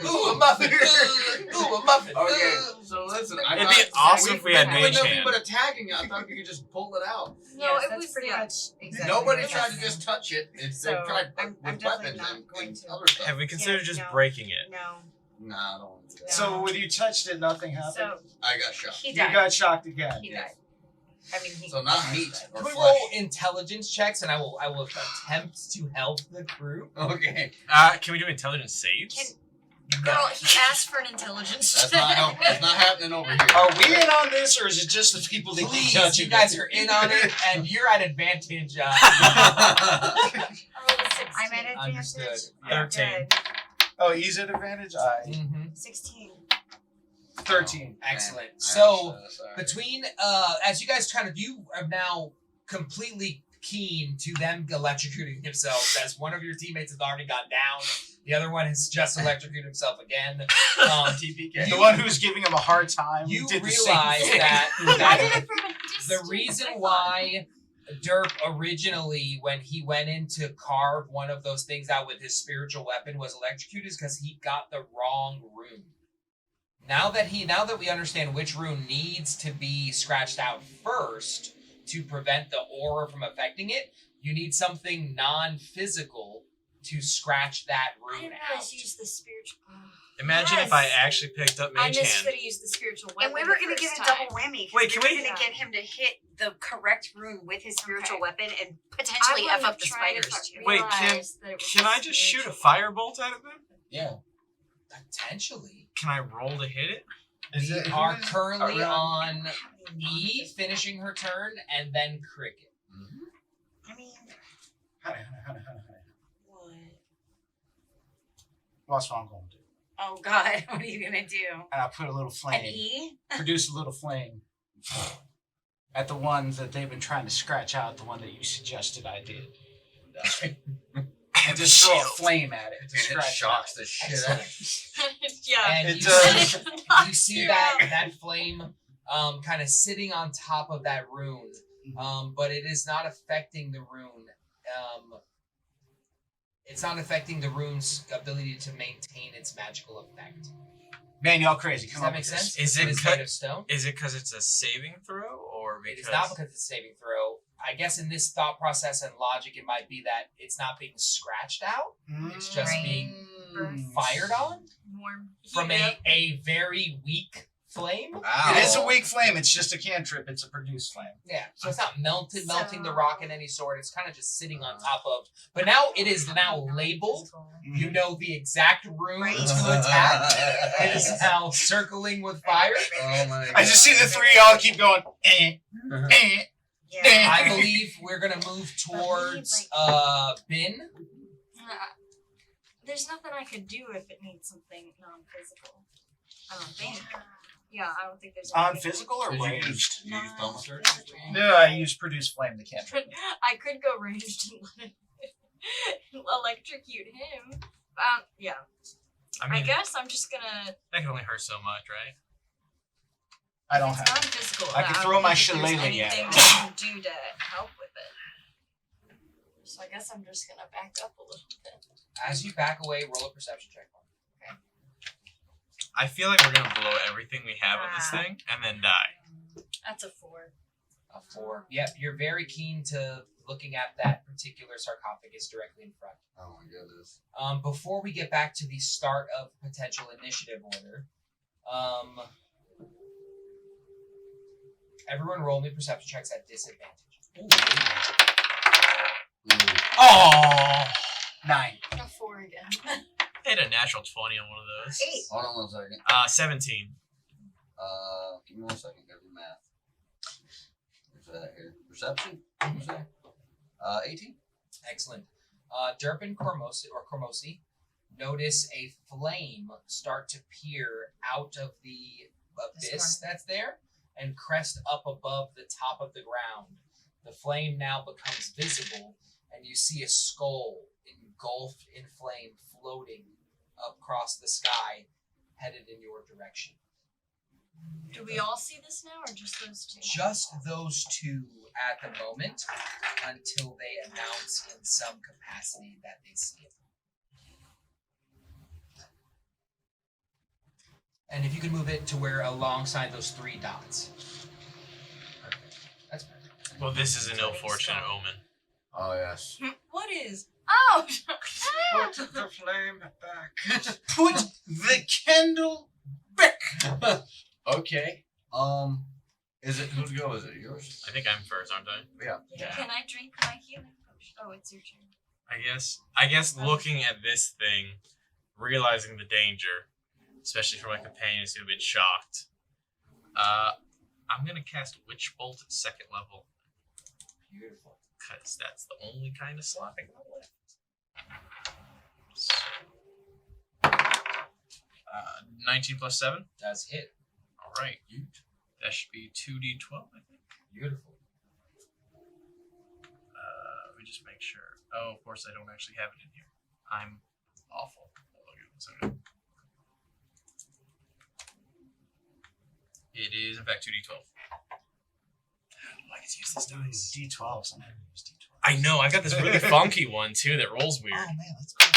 Ooh, a muffin. Ooh, a muffin. okay, so listen. I It'd thought- be awesome if we had with mage nothing hand. but attacking. I thought you could just pull it out. No, Yes, it that's was pretty yeah. much exactly Nobody what's tried to happening. just touch it. It's So, they tried I'm with definitely weapons not and, going and to. other stuff. Have we considered Yeah, just no. breaking it? No. Nah, I don't want to do that. So when you touched it, nothing happened. So I got shot. he You died. got shocked again. He died. I mean, he. So not meat or Can we flesh. roll intelligence checks and I will attempt to help the group? Okay. Can we do intelligence saves? Girl, he asked for an intelligence That's check. not helping. It's not happening over here. Are we in on this, or is it just the people that keep Please, touching you guys it? are in on it and you're at advantage. I rolled a 16. I'm at advantage. Understood. Yeah. 13. Good. Oh, he's at advantage. Mm-hmm. 16. 13. Excellent. Man, So I'm sorry. between as you guys you are now completely keen to them electrocuting themselves, as one of your teammates has already gone down, the other one has just electrocuted himself again. TPK. The one who's giving him a hard time. You did the realize same thing. that I did it from a distance. the reason I thought. why Derp originally, when he went in to carve one of those things out with his spiritual weapon, was electrocuted is because he got the wrong rune. Now that we understand which rune needs to be scratched out first to prevent the aura from affecting it, you need something non-physical to scratch that I rune didn't out. realize you used the spiritual. Imagine if I actually picked up I Mage just Hand. could have used the spiritual weapon. And we were going to get a double whammy. Wait, can we we- were gonna get him to hit the correct rune with his spiritual Okay. weapon and potentially F up the spiders too. Wait, Can I just shoot a firebolt at it then? Yeah. Potentially. Can I roll to hit it? Is We it are who is currently around- on E, finishing her turn, and then Cricket. I mean, Honey. what? That's what I'm going to do. Oh God, what are you gonna do? And I put a little An flame. E? Produce a little flame. At the one that they've been trying to scratch out, the one that you suggested I did. And just throw a flame at it. To And it scratch shocks out. the shit out of Yeah. And It you does. see, you see that flame kind of sitting on top of that rune, but it is not affecting the rune. It's not affecting the rune's ability to maintain its magical effect. Man, y'all crazy. Does Come that on make with this. sense? Is It it is cut- made of stone. Is it because it's a saving throw, or It because is not because it's a saving throw. I guess in this thought process and logic, it might be that it's not being scratched out. It's just being fired on Warm. from Heat up. a very weak flame. Ow. It is a weak flame. It's just a cantrip. It's a produce flame. Yeah, so it's not melting the So- rock in any sort. It's kind of just sitting on top of. But now it is now labeled. You know the exact rune Right. to attack. It is now circling with fire. Oh my god. I just see the three of y'all keep going. Yeah. I believe we're gonna move towards Bin. There's nothing I could do if it needs something non-physical. I don't think. Yeah, I don't think there's On anything. physical or Did you ranged? use No, thaumaturgy? physical. No, I use produce flame, the cantrip. I could go ranged and let it electrocute him. Yeah. I I mean, guess I'm just gonna. that can only hurt so much, right? I don't It's have. non-physical. I could don't throw my think there's shillelagh at anything it. I can do to help with it. So I guess I'm just gonna back up a little bit. As you back away, roll a perception check. I feel like we're gonna blow everything we have on this thing and then die. That's a 4. A 4. Yep, you're very keen to looking at that particular sarcophagus directly in front. Oh my goodness. Before we get back to the start of potential initiative order, everyone roll me perception checks at disadvantage. Oh, 9. A 4 again. Hit a natural 20 on one of those. 8. Hold on 1 second. 17. Give me 1 second. Gotta do math. Where's that here? Perception? What's that? 18. Excellent. Derp and Cormosi notice a flame start to peer out of the abyss that's there and crest up above the top of the ground. The flame now becomes visible, and you see a skull engulfed in flame floating across the sky, headed in your direction. Do we all see this now, or just those two? Just those two at the moment, until they announce in some capacity that they see it. And if you can move it to where alongside those 3 dots. Perfect. That's perfect. Well, this is an ill-fortunate omen. Oh yes. What is? Oh! Put the flame back. Put the candle back. Okay. Is it who'd go? Is it yours? I think I'm first, aren't I? Yeah. Yeah. Can I drink my healing potion? Oh, it's your turn. I guess looking at this thing, realizing the danger, especially for my companions who have been shocked, I'm gonna cast Witch Bolt at 2nd level. Beautiful. Because that's the only kind of slot I got left. So, 19 plus 7? Does hit. right. That should be 2d12, I think. Beautiful. Let me just make sure. Oh, of course, I don't actually have it in here. I'm awful. Hold on, give me 1 second. It is, in fact, 2d12. I get to use this dice. D12s. I'm gonna use D12s. I know. I got this really funky one, too, that rolls weird. Oh man, that's cool.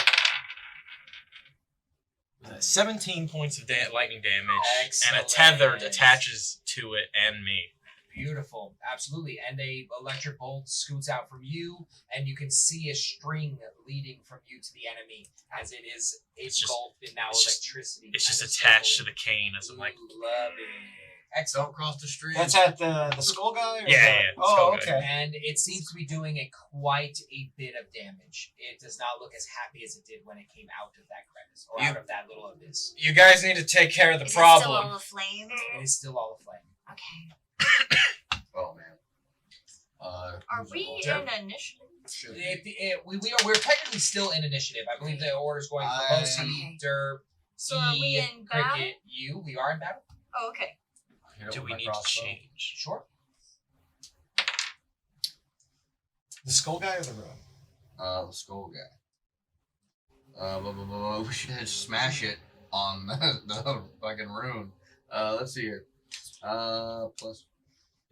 17 points of lightning damage, Excellent. and a tether attaches to it and me. Beautiful, absolutely. And a electric bolt scoots out from you, and you can see a string leading from you to the enemy as it is engulfed in now electricity. It's just attached to the cane as I'm like, love it. Excellent. Don't cross the street. That's at the skull guy? Or Yeah. Oh, Skull guy. okay. And it seems to be doing quite a bit of damage. It does not look as happy as it did when it came out of that crevice or out of that little abyss. you guys need to take care of the Is it still all problem. aflame? It is still all aflame. Okay. Oh man. Are who's we involved? in initiative? Should be. We're technically still in initiative. I believe the order's going for Mosi, Okay. Derp, So are we in battle? Cricket, you. We are in battle. Oh, okay. Hit it Do with we my need to crossbow. change? Sure. The skull guy or the room? The skull guy. We should smash it on the fucking rune. Let's see here. Plus,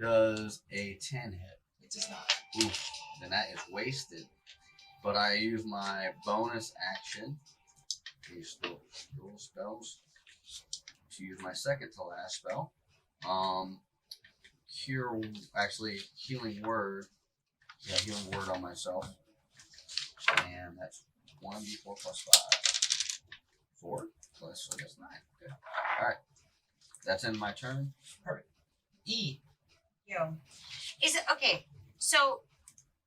does a 10 hit? It does not. Oof, then that is wasted. But I use my bonus action. These little spells. To use my second to last spell. Healing word. Yeah, healing word on myself. And that's 1d4 plus 5. 4 plus, so that's 9. Good. Alright. That's in my turn. E. Yo. Is it okay? So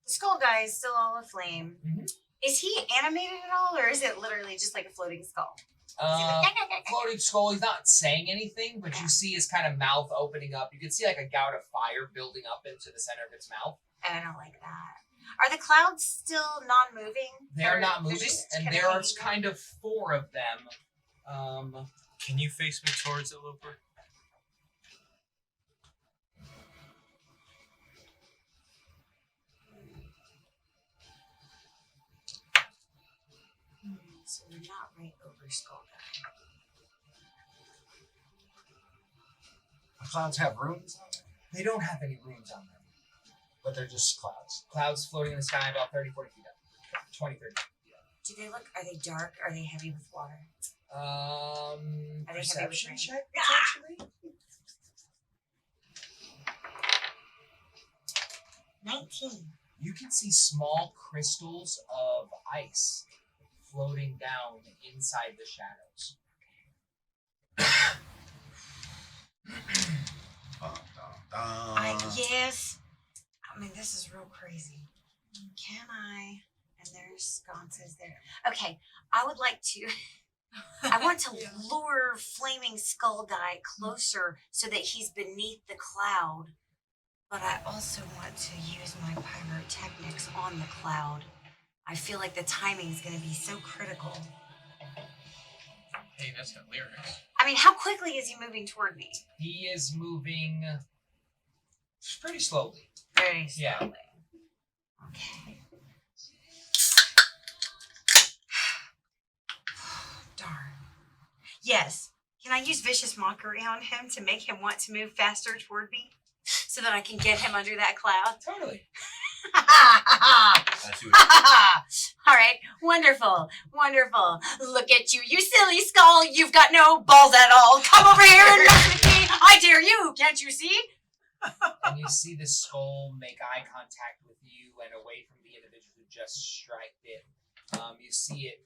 the skull guy is still all aflame. Mhm. Is he animated at all, or is it literally just like a floating skull? Is he like, Floating skull. He's not saying anything, but you see his kind of mouth opening up. You can see like a gout of fire building up into the center of its mouth. I don't like that. Are the clouds still non-moving? They're Or not they're moving, just and kinda there are hanging kind of 4 of them. Can you face me towards it, Looper? So we're not right over skull guy. The clouds have runes on them, They don't have any runes on them. but they're just clouds. Clouds floating in the sky about 30, 40 feet up. 20, 30 feet Do they look? Are they dark? Are they heavy with water? up. Are they heavy with Perception rain? check, Ah! potentially? 19. You can see small crystals of ice floating down inside the shadows. Yes. I mean, this is real crazy. Can I? And there's sconces there. Okay, I would like to. I want to lure Flaming Skull Guy closer so that he's beneath the cloud. But I also want to use my pyrotechnics on the cloud. I feel like the timing is going to be so critical. Hey, that's got lyrics. I mean, how quickly is he moving toward me? He is moving pretty slowly. Very Yeah. slowly. Okay. Darn. Yes. Can I use Vicious Mockery on him to make him want to move faster toward me? So that I can get him under that cloud? Totally. That's who All right. Wonderful. Wonderful. Look at you, you silly skull. You've got no balls at all. Come over here and mess with me. I dare you. Can't you see? And you see the skull make eye contact with you and away from the individual who just striked it. You see it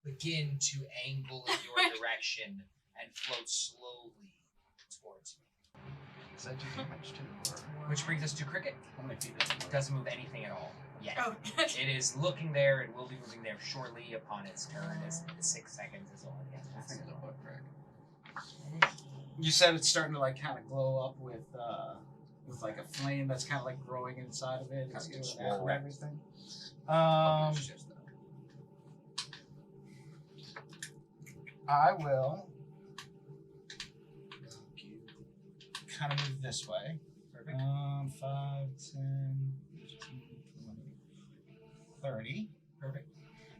begin to angle in your direction and float slowly towards you. Does that do damage too? Or Which brings us to Cricket. how many feet is it? Doesn't move anything at all yet. Oh, It is looking there and will be moving there shortly upon its turn, as the 6 seconds is all it I gets. think it's a butt crack. You said it's starting to like kind of glow up with like a flame that's kind of like growing inside of it. It's Kinda gets doing that and swole. everything. It's just that. I will. kind of move this way. Perfect. 5, 10, 15, 20, 30. Perfect.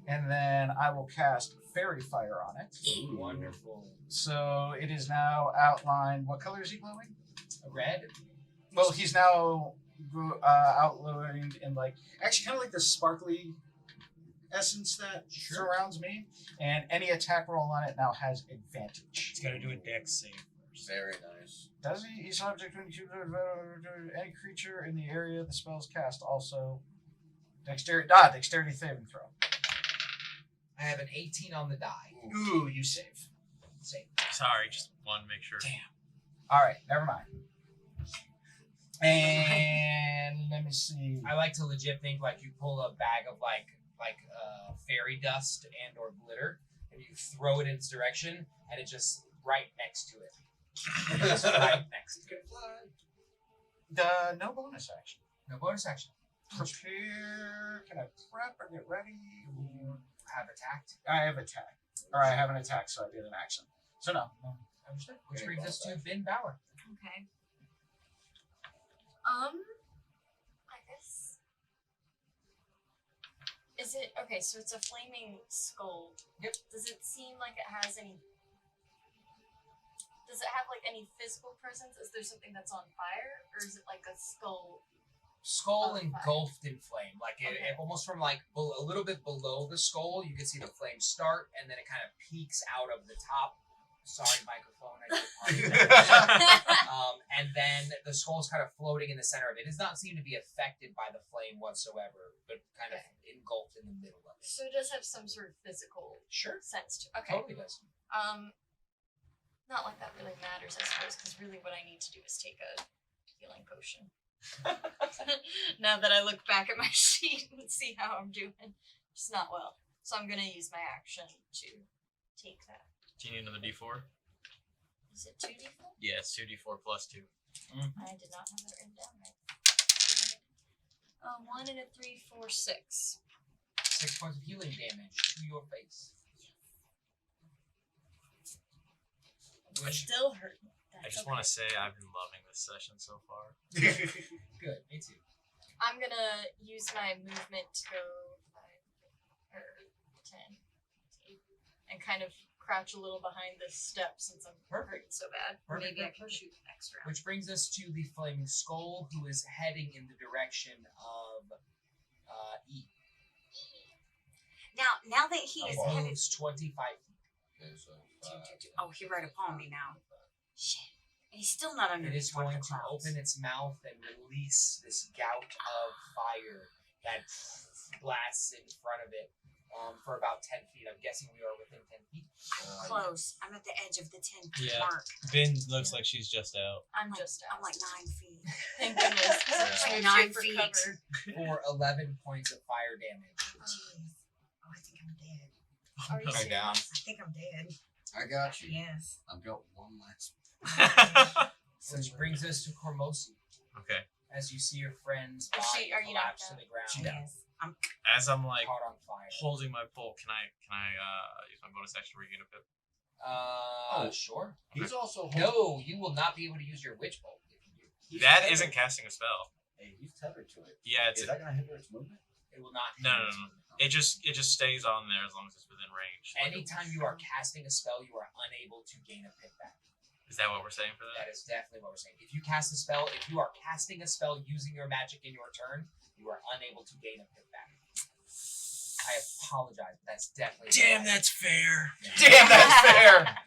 And then I will cast Fairy Fire on it. Wonderful. So it is now outlined. What color is he glowing? Red. Well, he's now outlined in actually kind of like the sparkly essence that surrounds me. And any attack roll on it now has advantage. He's got to do a dex save first. Very nice. Does he? Each object when you any creature in the area the spell's cast also dexterity saving throw. I have an 18 on the die. Ooh, you save. Save. Sorry, just wanted to make sure. Damn. All right, never mind. And let me see. I like to legit think like you pull a bag of like fairy dust and or glitter, and you throw it in its direction, and it's just right next to it. Just right next to it. No bonus action. No bonus action. Prepare. Can I prep or get ready? Have attacked. I have attack. Or I have an attack, so I did an action. So no. Understood. Which brings us to Ben Bauer. Okay. I guess. Is it okay? So it's a flaming skull. Yep. Does it seem like it has any? Does it have like any physical presence? Is there something that's on fire, or is it like a skull? Skull On fire. engulfed in flame, like it almost from like a little bit below the skull. You can see the flame start, and then it kind of peaks out of the top. Sorry, microphone. I did and then the skull is kind of floating in the center of it. It does not seem to be affected by the flame whatsoever, but kind of engulfed in the middle of it. So it does have some sort of physical sense to. Okay. Totally does. Not like that really matters, I suppose, because really what I need to do is take a healing potion. Now that I look back at my sheet and see how I'm doing, it's not well. So I'm gonna use my action to take that. Do you need another D4? Is it 2d4? Yeah, it's 2D4 plus 2. I did not have that written down right. 1 and a 3, 4, 6. 6 points of healing damage to your face. Still hurt me. I just want to say I've been loving this session so far. Good, me too. I'm gonna use my movement to go 5 or 10, and kind of crouch a little behind this step since I'm hurting so bad. Perfect. Maybe I can shoot next round. Which brings us to the flaming skull, who is heading in the direction of E. Now that he is headed. Moves 25 feet. Okay, so Oh, he right upon me now. Shit. And he's still not under It is one of going the to clouds. open its mouth and release this gout of fire that blasts in front of it for about 10 feet. I'm guessing we are within 10 feet. I'm close. I'm at the edge of the 10 feet Yeah. mark. Ben looks like she's just out. I'm just out. I'm like 9 feet. Thank goodness. Yeah. I'm 9 for feet. cover. For 11 points of fire damage. Jeez. Oh, I think I'm dead. Are you Go down. serious? I think I'm dead. I got you. Yes. I've got one last. Which brings us to Cormosi. Okay. As you see your friend's Is she- body are you knocked collapse to out? the ground, Yes. I'm As I'm like caught on fire. holding my pole, can I use my bonus action to regain a pip? Sure. He's also No, you will not be able to use your witch bolt if you do. He's That tethered. isn't casting a spell. Hey, he's tethered to it. Yeah, it's Is that gonna hinder its movement? It will not. No. It just stays on there as long as it's within range. Anytime you are casting a spell, you are unable to gain a pip back. Is that what we're saying for that? That is definitely what we're saying. If you cast a spell, if you are casting a spell using your magic in your turn, you are unable to gain a pip back. I apologize, but that's definitely. Damn, that's fair. Yeah. Damn, that's fair.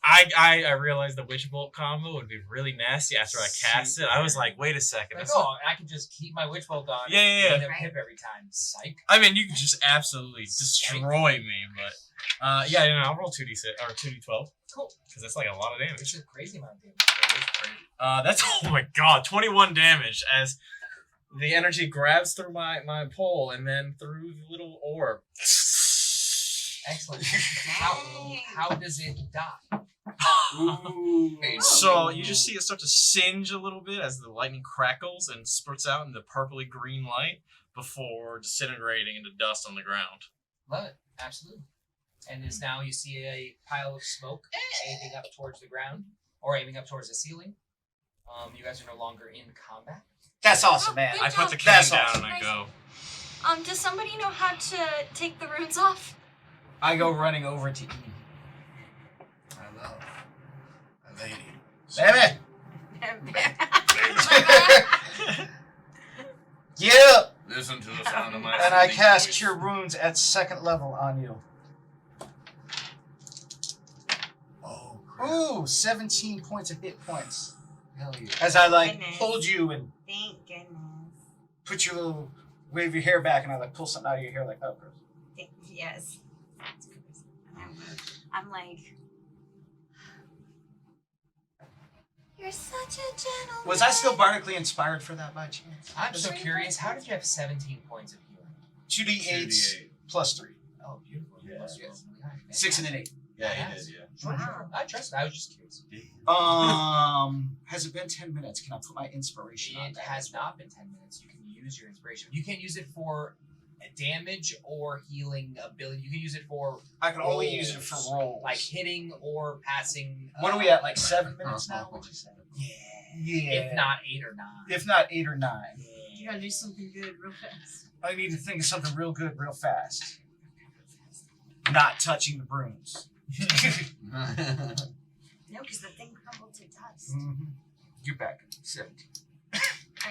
I realized the witch bolt combo would be really nasty after I cast it. I was like, wait a second. Like, That's oh, I can just keep my witch bolt on. Yeah, yeah, And yeah. gain a pip every time. Psych. I mean, you could just absolutely destroy me, but yeah, I'll roll 2d6 or 2d12 Cool. because that's like a lot of damage. It's a crazy amount of damage. That's oh my god, 21 damage as the energy grabs through my pole and then through the little orb. Excellent. How does it die? So you just see it start to singe a little bit as the lightning crackles and spurts out in the purpley green light before disintegrating into dust on the ground. Love it. Absolutely. And is now you see a pile of smoke aiming up towards the ground or aiming up towards the ceiling. You guys are no longer in combat. That's awesome, man. Good I put the job. cane That's down awesome. and I go. Does somebody know how to take the runes off? I go running over to Eve. I love a lady. Baby! Yeah! Listen to the sound of my And I soothing cast voice. Cure Wounds at 2nd level on you. Oh, crap. Ooh, 17 points of hit points. Hell yeah. As I Goodness. hold you and Thank goodness. put your little, wave your hair back and I pull something out of your hair like, oh, gross. Yes. Oh, man. I'm like, you're such a gentleman. Was I still bardically inspired for that by chance? I'm so curious. How did you have 17 points of healing? 2d8s 2d8. plus 3. Oh, beautiful. You Yeah. must roll really high. 6 and an 8. Yeah, he did, yeah. Sure, sure. I trust it. I was just curious. Has it been 10 minutes? Can I put my inspiration on It that? has not been 10 minutes. You can use your inspiration. You can't use it for damage or healing ability. You can use it for I can only use it for rolls. like hitting or passing. What are we at, like 7 minutes now? What'd you say? Yeah. Yeah. If not 8 or 9. If not 8 or 9. You gotta do something good real fast. I need to think of something real good real fast. Not touching the brooms. No, because the thing crumbled to dust. Mm-hmm. You're back. 17. All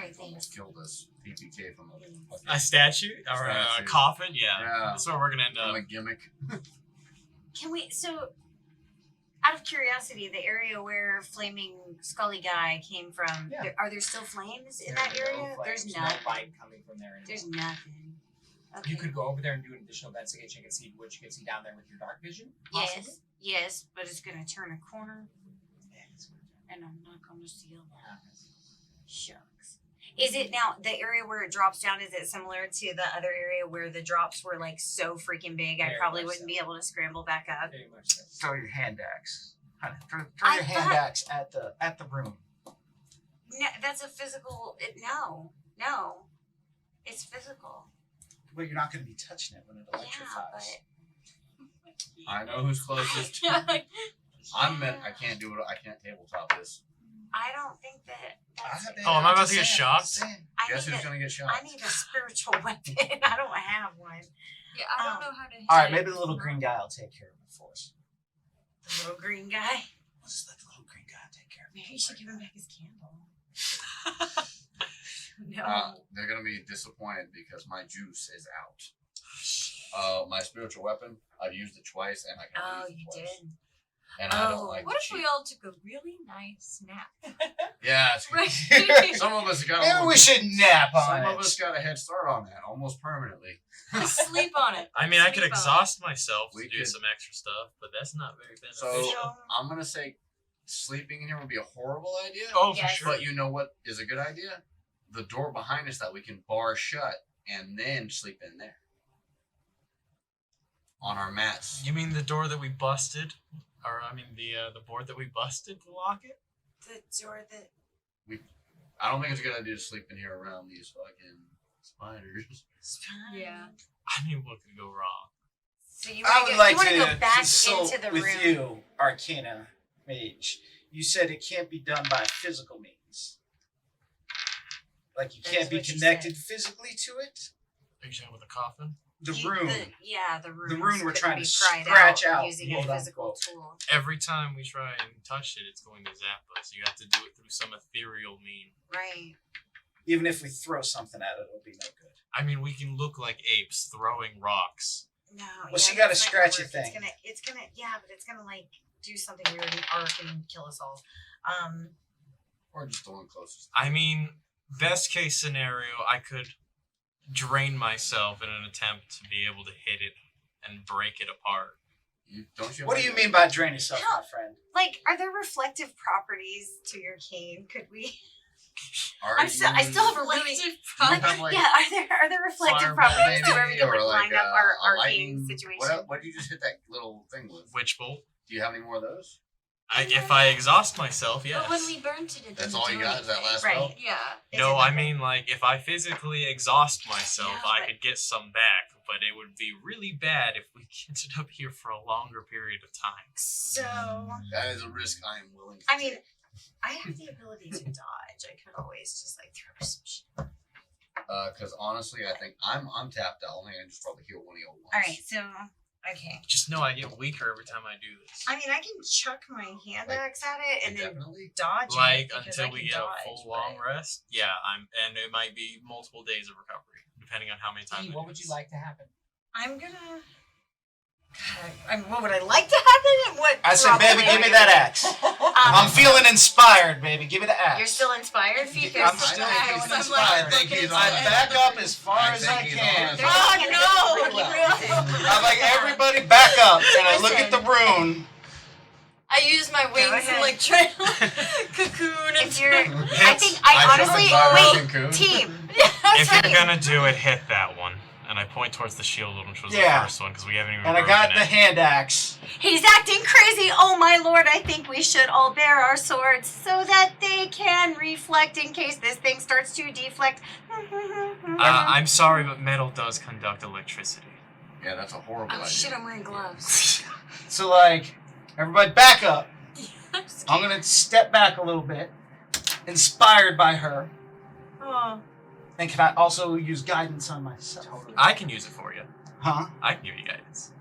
right, thanks. Almost killed us. PPK from A statue or a Statue. coffin? Yeah. Yeah. That's where we're gonna end from a up. gimmick. Can we? So, out of curiosity, the area where Flaming Scully guy came from, Yeah. are there still flames in There that are no area? flames, There's no nothing. light coming from there anymore. There's nothing. Okay. You could go over there and do an additional investigation and see what you can see down there with your dark vision. Possibly. Yes, yes, but it's gonna turn a corner, and I'm not gonna see a lot. Shucks. Is it now the area where it drops down? Is it similar to the other area where the drops were like so freaking big? I Very probably much wouldn't so. be able to scramble back up. Very much so. Throw your hand axe. Throw I your hand thought- axe at the room. No, that's a physical. No, it's physical. But you're not going to be touching it when it electrifies. I know who's closest. I'm meant. I can't do it. I can't tabletop this. I don't think that. That's Oh, am I about to get Just shocked? saying. I Guess need who's a, gonna get shot? I need a spiritual weapon. I don't have one. Yeah, I don't know how to hit All right, it. maybe the little green guy will take care of it for us. The little green guy. Let's just let the little green guy take care of it. Maybe you should give him back his candle. No. They're gonna be disappointed because my juice is out. My spiritual weapon. I've used it twice, and I can Oh, use it you twice. did. And I Oh. don't like What to if we cheat. all took a really nice nap? Yeah, it's Right. some of us got. a Maybe little- we should nap on Some it. of us got a head start on that, almost permanently. Sleep on it. I mean, I could Sleep on it. exhaust myself We to do could- some extra stuff, but that's not very So beneficial. I'm gonna say sleeping in here would be a horrible idea. Oh, for Yes. sure. But you know what is a good idea? The door behind us that we can bar shut and then sleep in there. On our mats. You mean the door that we busted? Or, I mean, the board that we busted to lock it? The door that. I don't think it's a good idea to sleep in here around these fucking spiders. Yeah. I mean, what could go wrong? So you I want would to like you want to to go back consult into the with room? you, Arcana Mage. You said it can't be done by physical means. Like you That can't is be what you connected physically to it. Are you talking about the coffin? The You- room. the room. The rune we're trying to pried scratch out, using a quote, physical unquote. tool. Every time we try and touch it, it's going to zap us. You have to do it through some ethereal mean. Right. Even if we throw something at it, it'll be no good. I mean, we can look like apes throwing rocks. No. Well, she got a that's not gonna scratchy work. thing. It's gonna. Yeah, but it's gonna like do something really arc and kill us all. Or just the one closest. I mean, best case scenario, I could drain myself in an attempt to be able to hit it and break it apart. What do you mean by drain yourself, How- my friend? Like, are there reflective properties to your cane? Could we? Are I still have a really. you have, like, Yeah, are there reflective fireball properties to where we maybe, can or like line up a our lightning- arcane situation? What did you just hit that little thing with? Witch bolt. Do you have any more of those? If I exhaust myself, yes. But when we burnt it, it That's didn't all you do got is that anything. last Right. spell? Yeah. It No, did I nothing. mean, like, if I physically exhaust myself, Yeah, I but- could get some back, but it would be really bad if we ended up here for a longer period of time. So, That is a risk I am willing to I mean, take. I have the ability to dodge. I could always just like throw some shit. Because honestly, I think I'm tapped out. I can just probably heal one of you once. All right, so okay. Just know I get weaker every time I do this. I mean, I can chuck my hand axe at it and then Definitely. dodge Like it because until I we can get dodge, a full but- long rest. Yeah, and it might be multiple days of recovery, depending on how many times. E, what would you like to happen? I'm gonna. What would I like to happen? And what? I said, baby, give me that axe. I'm feeling inspired, baby. Give me the axe. You're still inspired? I'm still feeling inspired. I think he's I on it. back up as far as I think he's can. on it. Oh no! I'm like, everybody back up, and I look at the rune. I use my wings ahead. and like try to cocoon and If you're, I think I honestly wait. Team. If you're gonna do it, hit that one. And I point towards the shield, which was Yeah. the first one, because we haven't even. And I got broken the it. hand axe. He's acting crazy. Oh my lord! I think we should all bear our swords so that they can reflect in case this thing starts to deflect. I'm sorry, but metal does conduct electricity. Yeah, that's a horrible oh idea. shit, I'm wearing gloves. So, like, everybody back up. I'm gonna step back a little bit, inspired by her. Oh. And can I also use guidance on myself? I can use it for you. Huh? I can give you guidance.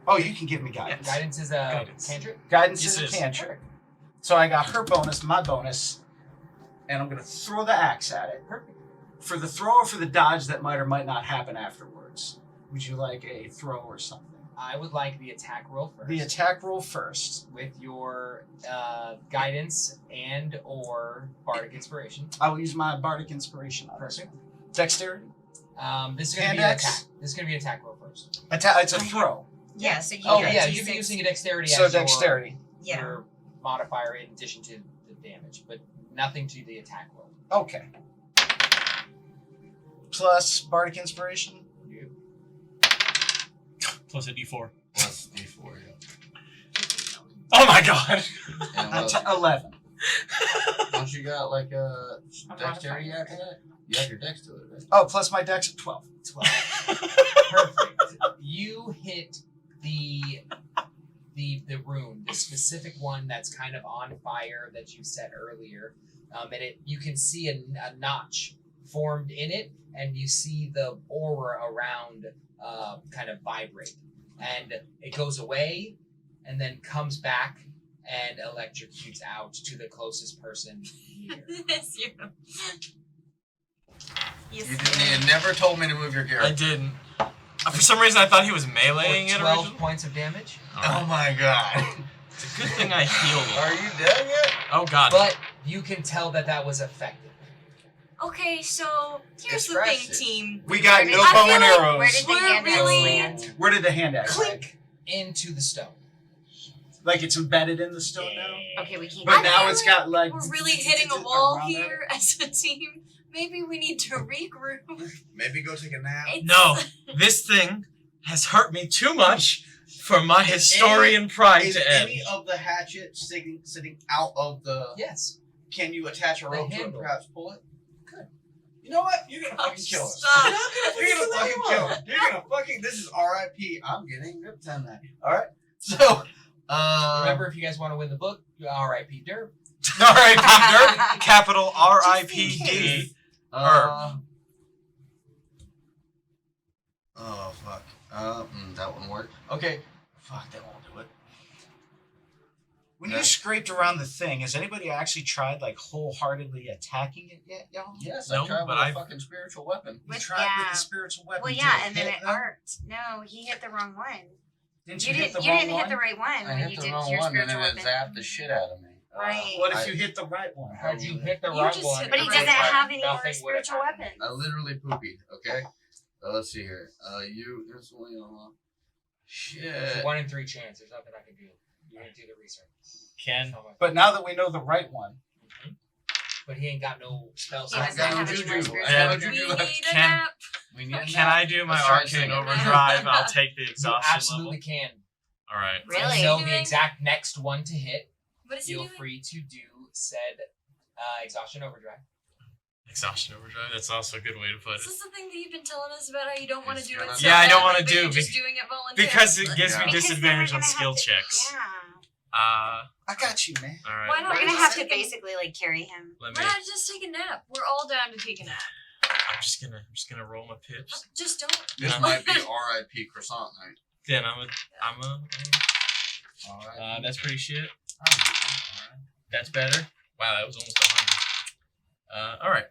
Oh, you can give me guidance. Guidance is a Guidance. cantrip. Guidance Yes, is it a is. cantrip. So I got her bonus, my bonus, and I'm gonna throw the axe at it. Perfect. For the throw or for the dodge that might or might not happen afterwards. Would you like a throw or something? I would like the attack roll first. The attack roll first. With your guidance and or bardic inspiration. I will use my bardic inspiration on this. Perfect. Dexterity. This is gonna Hand be an axe? attack. This is gonna be an attack roll first. It's a throw. Yeah. So you Oh get yeah, a you'd be D6. using a dexterity So as dexterity. Yeah. your modifier in addition to the damage, but nothing to the attack roll. Okay. Plus bardic inspiration. Plus a D4. Plus D4, yeah. Oh my god! And 11. don't you got like a dexterity after that? You have your dex to it, right? Oh, plus my dex 12. 12. Perfect. You hit the rune, the specific one that's kind of on fire that you set earlier, and you can see a notch formed in it, and you see the aura around kind of vibrate, and it goes away, and then comes back and electrocutes out to the closest person near. It's you. You never told me to move your I character. didn't. For some reason, I thought he was meleeing For it 12 originally. points of damage. Oh my god. It's a good thing I healed him. Are you dead yet? Oh god. But you can tell that was effective. Okay, so here's the Scratched thing, it. team. We got Where did- no I bow feel and like- arrows. Where did the We're hand axe really- land? Where did the hand axe land? Clink into the stone. Like it's embedded in the stone now? Okay, we can't. But I now feel it's got like... We're really hitting a wall around it. here as a team. Maybe we need to regroup. Maybe go take a nap. It's- No, this thing has hurt me too much for my historian pride Is to end. any of the hatchet sitting out of the... Yes. Can you attach a rope to it and handle. perhaps pull it? Good. You know what? You're gonna Oh, fucking kill us. stop. You're gonna fucking kill us. You're gonna fucking... This is R.I.P. I'm getting ripped on that. Alright? So, Remember, if you guys want to win the book, R.I.P. Derp. R.I.P. Derp, capital R.I.P.D. oh, fuck. That wouldn't work. Okay. Fuck, that won't do it. When you scraped around the thing, has anybody actually tried like wholeheartedly attacking it yet, y'all? Yes, No, I tried but with I- a fucking spiritual weapon. You With- tried yeah. with the spiritual weapon. Well, Did yeah, it and then hit, it though? arced. No, he hit the wrong one. Didn't You you, hit didn't. the You wrong didn't one? hit the right one I when hit you the did wrong your one and spiritual then it weapon. zapped the shit out of me. Right. What if you hit the right one? Had you hit the You right just one, hit But he the doesn't right one. have any more nothing would have spiritual happened. weapons. I literally poopied, okay? Let's see here. You instantly shit. It's a 1 in 3 chance. There's nothing I can do. You didn't do the research. Ken, So much. But now that we know the right one, But he ain't got no spells. He I doesn't got no have any more juju. spiritual I got no weapons. We juju need left. a Ken- nap. We need a can nap. I do my Let's try arcane singing. overdrive? I'll take the You exhaustion absolutely can. level. Alright. Really? You know Doing- the exact next one to hit. What is he Feel doing? free to do said exhaustion overdrive. Exhaustion overdrive. That's also a good way to put Is it. this the thing that you've been telling us about how you don't want to It's do gonna- it so Yeah, I don't badly, wanna but do you're just be- doing it voluntarily? Because it gives me Yeah. Because disadvantage then on we're skill gonna have to- checks. Yeah. I got you, man. All right. Why not? We're gonna just have to take a- basically like carry him. Let Why me. not just take a nap? We're all down to take a nap. I'm just gonna roll my pips. Just don't. This Yeah. might be R.I.P. croissant night. Then I'm a. Alright. That's pretty shit. Alright. That's better. Wow, that was almost 100. All right.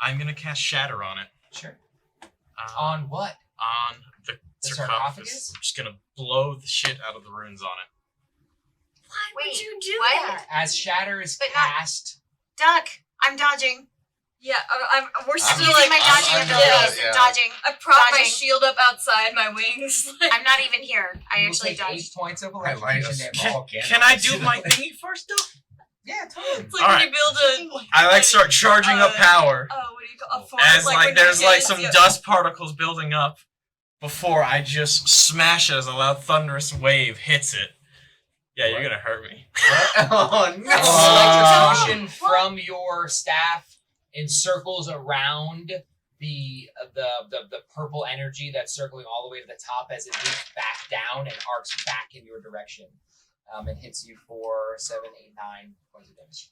I'm gonna cast Shatter on it. Sure. On On what? the The sarcophagus. sarcophagus? I'm just gonna blow the shit out of the runes on it. Why Wait, would you do what? that? As Shatter is But not- cast, Duck, I'm dodging. Yeah, we're I'm still Using like my dodging I'm abilities. yeah. Dodging. I prop my dodging. shield up outside my wings. I'm not even here. I you will actually take dodged. 8 points of I like electrocution this. damage. Can I do my thingy first, though? Yeah, totally. It's like All when right. you build a I like start charging up power what do you call a fort? as when like you there's hit like it, some yeah. dust particles building up before I just smash it as a loud thunderous wave hits it. Yeah, you're gonna hurt me. Oh no! Electrocution from your staff encircles around the purple energy that's circling all the way to the top as it moves back down and arcs back in your direction. And hits you for 7, 8, 9 points of damage.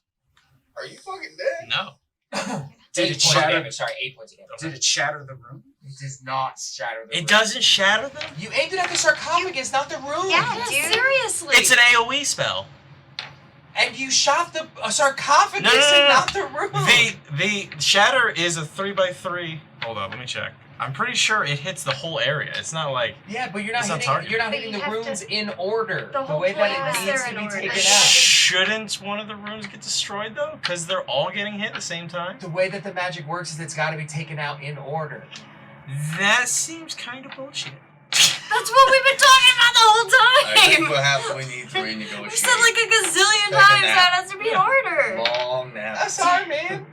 Are you fucking dead? No. Did 8 it points of shatter? damage. Sorry, 8 points of damage. Did it shatter the room? It does not shatter the room. It doesn't shatter them? You aimed it at the sarcophagus, not the room. Yeah, Yeah, dude. seriously. It's an AoE spell. And you shot the sarcophagus No. and not the room. The shatter is a 3x3. Hold on, let me check. I'm pretty sure it hits the whole area. It's not like Yeah, but you're not It's not hitting. targeted. You're not But hitting you the have runes to- in order. The whole way point that is it they're needs to in be order. taken But out. shouldn't one of the runes get destroyed though? Because they're all getting hit at the same time. The way that the magic works is it's got to be taken out in order. That seems kind of bullshit. That's what we've been talking about the whole I think time. perhaps we need to renegotiate. We said like a gazillion Take a times nap. that has to be in order. Long nap. I'm sorry, man.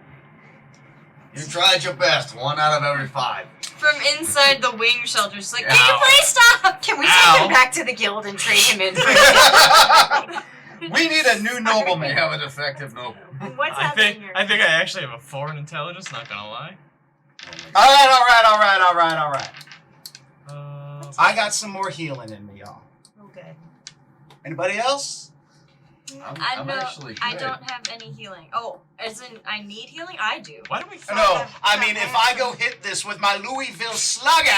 You tried your best. 1 out of every 5. From inside the wing shelter, she's like, Ow. "Can you please stop?" Can we Ow. take him back to the guild and trade him in for We need a new We nobleman. have an effective noble. What's I happening think here? I actually have a 4 in intelligence. Not gonna lie. All right. I I got some more healing in me, y'all. Oh, good. Anybody else? I'm know. actually I good. don't have any healing. Oh, as in I need healing. I do. Why do we? No, I mean if I go hit this with my Louisville Slugger.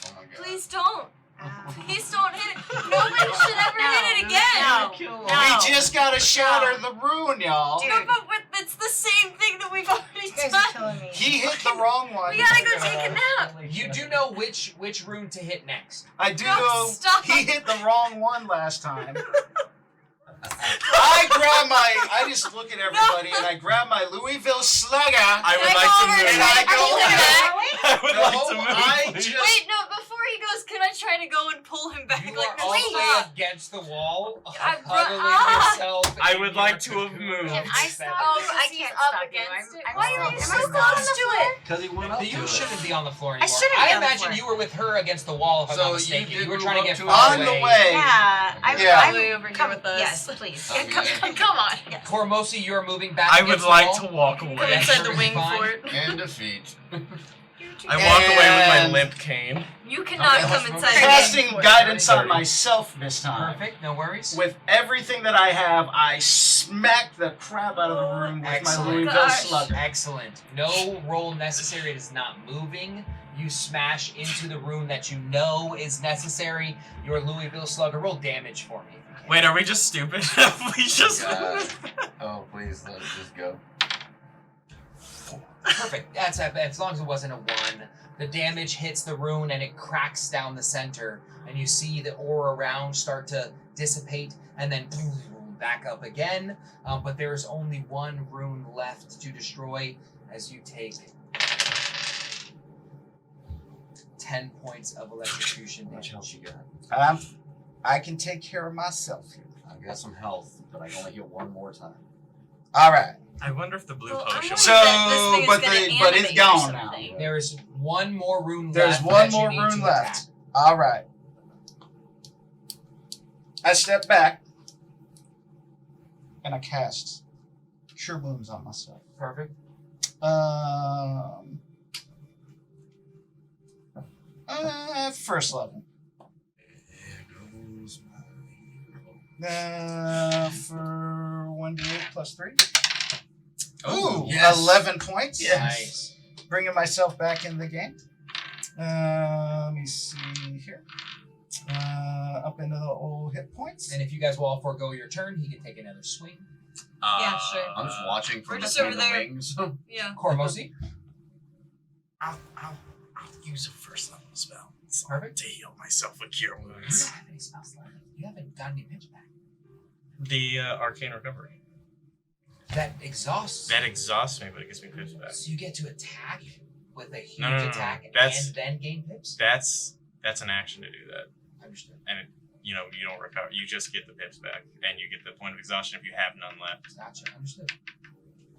Oh my god. Please don't. Oh. Please don't hit it. Nobody should ever hit it again. No. We just gotta shatter the rune, y'all. Dude. No, but it's the same thing that we've already You guys are done. killing me. He hit the wrong one. We gotta go take a nap. You do know which rune to hit next. I do No, know stop. he hit the wrong one last time. I just look at everybody and I grab my Louisville Slugger. I would Can like to I go over move. and I take go him back? I would No, like to move. I please. just- Wait, no. Before he goes, can I try to go and pull him back? You Like, are no, all the way stop. against the wall, I'm huddling yourself. I in would your like to have cocoon. moved. Can I stop? Oh, Because I he's can't up stop against you. it. I'm Why are you still- so am I close to it? Because he went up You to shouldn't it. be on the floor I anymore. shouldn't be on the imagine floor. you were with her against the wall, if I'm So not you mistaken. did You were move trying to up get to far it. On the away. way. Yeah. Yeah. I'm Way over here with us. Yes, please. Yeah, Come on. Yes. Cormosi, you're moving back. I would against the like wall. to walk Come away. inside the Sure, wing fine. fort. And defeat. I walk away with my And- limp cane. You cannot Okay, come let's inside move. the Casting wing fort. guidance on myself this time. Perfect, no worries. With everything that I have, I smack the crap out of the room with Excellent. my Louisville Gosh. Slugger. Excellent. No roll necessary. It is not moving. You smash into the room that you know is necessary. Your Louisville Slugger. Roll damage for me. if you can. Wait, are we just stupid? we just. God. Oh, please, let it just go. Perfect. That's as long as it wasn't a 1. The damage hits the rune and it cracks down the center, and you see the ore around start to dissipate and then back up again. But there is only 1 rune left to destroy as you take 10 points of electrocution How much damage. health you got? I can take care of myself here. I got some health, but I can only heal 1 more time. All right. I wonder if the blue Well, I'm potion. worried So, that this thing is but gonna the- but it's animate or gone now. something. There is 1 more rune There's left. one that you more need rune to left. attack. All right. I step back and I cast Cure Wounds on myself. Perfect. First level. There goes my hero. For 1d8 plus 3. Oh, Ooh, yes. 11 points. Nice. Bringing myself back in the game. Let me see here. Up into the old hit points. And if you guys will all forego your turn, he can take another swing. Yeah, sure. I'm just watching We're from just between over the there. wings. Yeah. Cormosi. I'll use a first level spell. Perfect. To heal myself with cure You wounds. don't have any spells left. You haven't gotten any pitch back. The arcane recovery. That exhausts. That exhausts me, but it gives me pips back. So you get to attack with a huge No. attack That's- and then gain pips? That's an action to do that. Understood. And you don't recover. You just get the pips back, and you get the point of exhaustion if you have none left. Gotcha. Understood.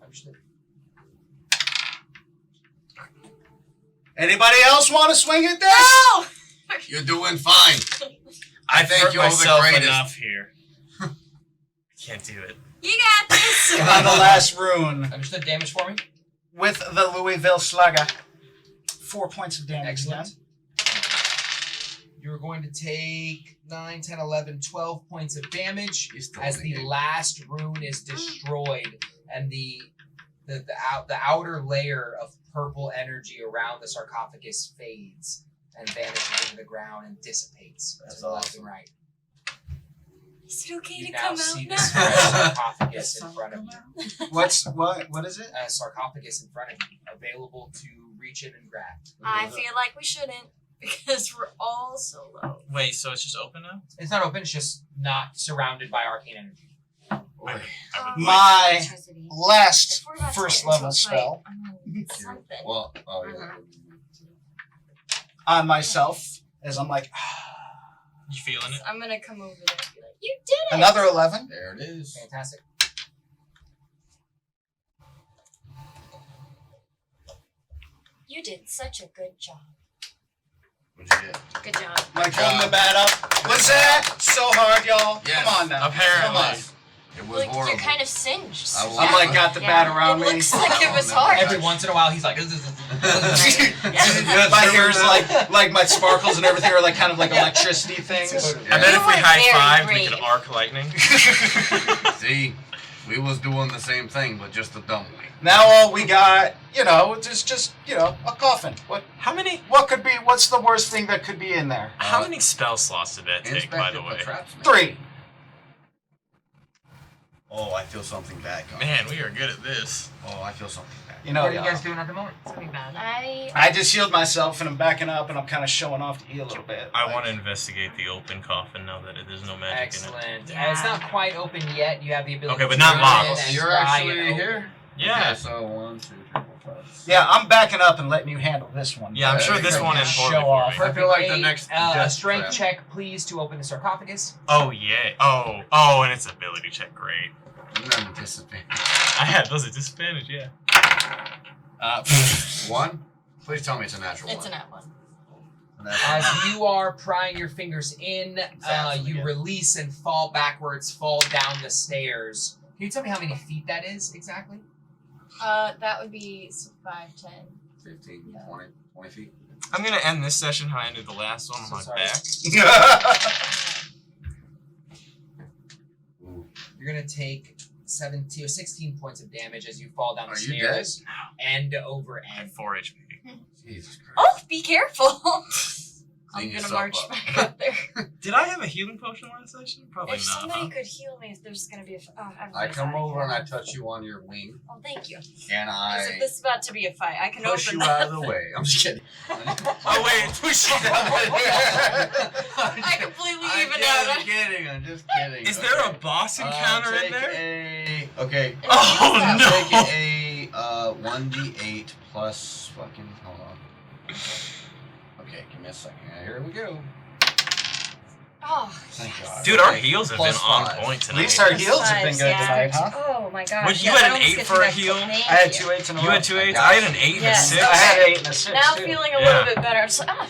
Understood. Anybody else want to swing at this? No! You're doing fine. I think hurt you're the myself greatest. enough here. I can't do it. You got this! On the last rune. Understood. Damage for me? With the Louisville Slugger. 4 points of damage Excellent. again. You're going to take 9, 10, 11, 12 points of damage He's still as in the game. last rune is destroyed and the outer layer of purple energy around the sarcophagus fades and vanishes into the ground and dissipates That's to the left awesome. and right. Is it okay You to now come see out this now? red sarcophagus in front of you. What is it? A sarcophagus in front of you, available to reach in and grab. I feel like we shouldn't because we're all so low. Wait, so it's just open now? It's not open, it's just not surrounded by arcane energy. Boy. I would My Electricity. last If we're about to first get into level a fight, spell I'm gonna need something. Well, oh yeah. on myself as I'm like, You feeling it? I'm gonna come over there and be like, you did it! another 11. There it is. Fantastic. You did such a good job. What'd you get? Good job. Like holding the bat up. Was that so hard, y'all? Yes. Come on now. Apparently. Come on. It was Like, horrible. you're kind of singed. I will- I'm like got the bat around it me. looks like it was Oh, no. hard. Every once in a while, he's like, My hair's like my sparkles and everything are like kind of like electricity things. I bet You if we were high very five, we brave. could arc lightning. See, we was doing the same thing, but just the dumb way. Now all we got, just a coffin. What's the worst thing that could be in there? How many spell slots did that take, by the way? 3. Oh, I feel something bad coming. Man, we are good at this. Oh, I feel something bad. what are you guys doing at the moment? It's gonna be bad. I I just healed myself and I'm backing up and I'm kind of showing off to E a little bit. I want to investigate the open coffin now that there's no magic in it. Excellent. Yeah. It's not quite open yet. You have the ability Okay, but to not go locked. in and You're pry actually it open. here? Yeah. Okay, so 1, 2, 3, 4, 5. Yeah, I'm backing up and letting you handle this one. Yeah, I'm sure this one is Show poorly off. for me. I feel like the Perfect. next A death strength trap. check, please, to open the sarcophagus. Oh, yeah. Oh, and it's ability check. Great. None disadvantage. I had those at disadvantage, yeah. 1? Please tell me it's a natural it's one. an at one. As you are prying your fingers in, you Yeah. release and fall backwards, fall down the stairs. Can you tell me how many feet that is exactly? That would be 5, 10. 15, Yeah. 20 feet. I'm going to end this session how I ended the last one on So my sorry. back. Ooh. You're going to take 17 or 16 points of damage as you fall down the Are you stairs. End over I have end. 4 HP. Jesus Christ. Oh, be careful! I'm Clean gonna yourself march up. back up there. Did I have a healing potion last session? Probably If not. somebody Huh? could heal me, if there's gonna be a. I everybody's come out of over here. and I touch you on your wing, Oh, thank you. and Because if I this is about to be a fight, I can push open you that. out of the way. I'm just kidding. Oh, wait. Push it out. I completely I'm even out. just kidding. I'm just kidding. Is there a boss encounter in there? Okay. Oh, I'm no. taking a 1d8 plus fucking. Hold on. Okay, give me a second. Here we go. Oh, Thank God. Dude, our heals have been Plus on 5. point At tonight. least our heals have been good Yeah. tonight, huh? Oh my gosh. Wait, you yeah, had I an almost 8 get for to a that heal? full- Thank I had you. 2 8s in a row. You had 2 8s? I had an 8 and a Yes. 6. I had 8 and a 6. Now too. feeling a Yeah. little bit better. I'm just like, oh,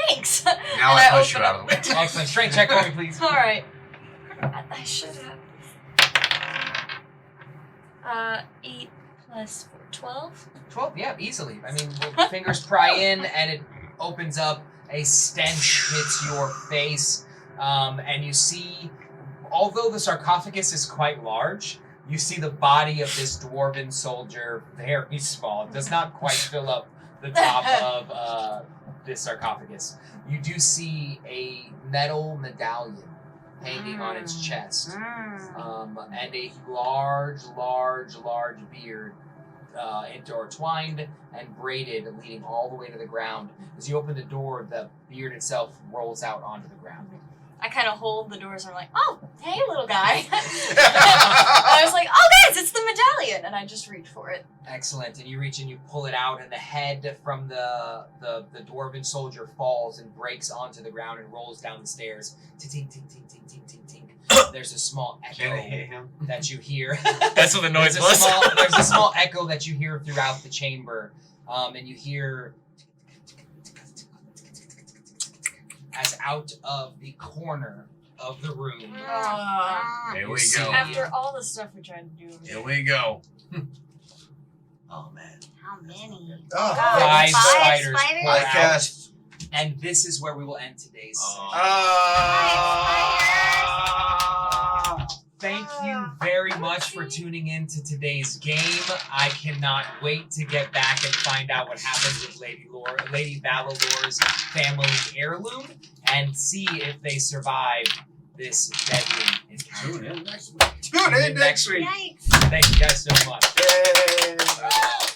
thanks. Now And I push you open out of the way. Excellent. Strength check for me, please. All right. I should have. 8 plus 4, 12. 12, yeah, easily. I mean, your fingers pry in and it opens up. A stench hits your face, and you see although the sarcophagus is quite large, you see the body of this dwarven soldier very small. It does not quite fill up the top of this sarcophagus. You do see a metal medallion hanging on its chest, and a large beard intertwined and braided, leading all the way to the ground. As you open the door, the beard itself rolls out onto the ground. I kind of hold the doors and I'm like, oh, hey, little guy. And I was like, oh, guys, it's the medallion. And I just reach for it. Excellent. And you reach and you pull it out, and the head from the dwarven soldier falls and breaks onto the ground and rolls down the stairs. Ting, ting, ting, ting, ting, ting, ting. There's a small Can I echo hit him? that you hear. That's what the noise was. There's a small echo that you hear throughout the chamber, and you hear as out of the corner of the room. Here we see- go. After all the stuff we tried to do. Here we go. Oh man. How many? Oh, God, Five five spiders spiders? pour I out, cast. and this is where we will end today's. Thank you very much for tuning in to today's game. I cannot wait to get back and find out what happens with Lady Valador's family heirloom and see if they survive this deadly encounter. Tune in next week. Tune in next week. Yikes. Thank you guys so much. Yay.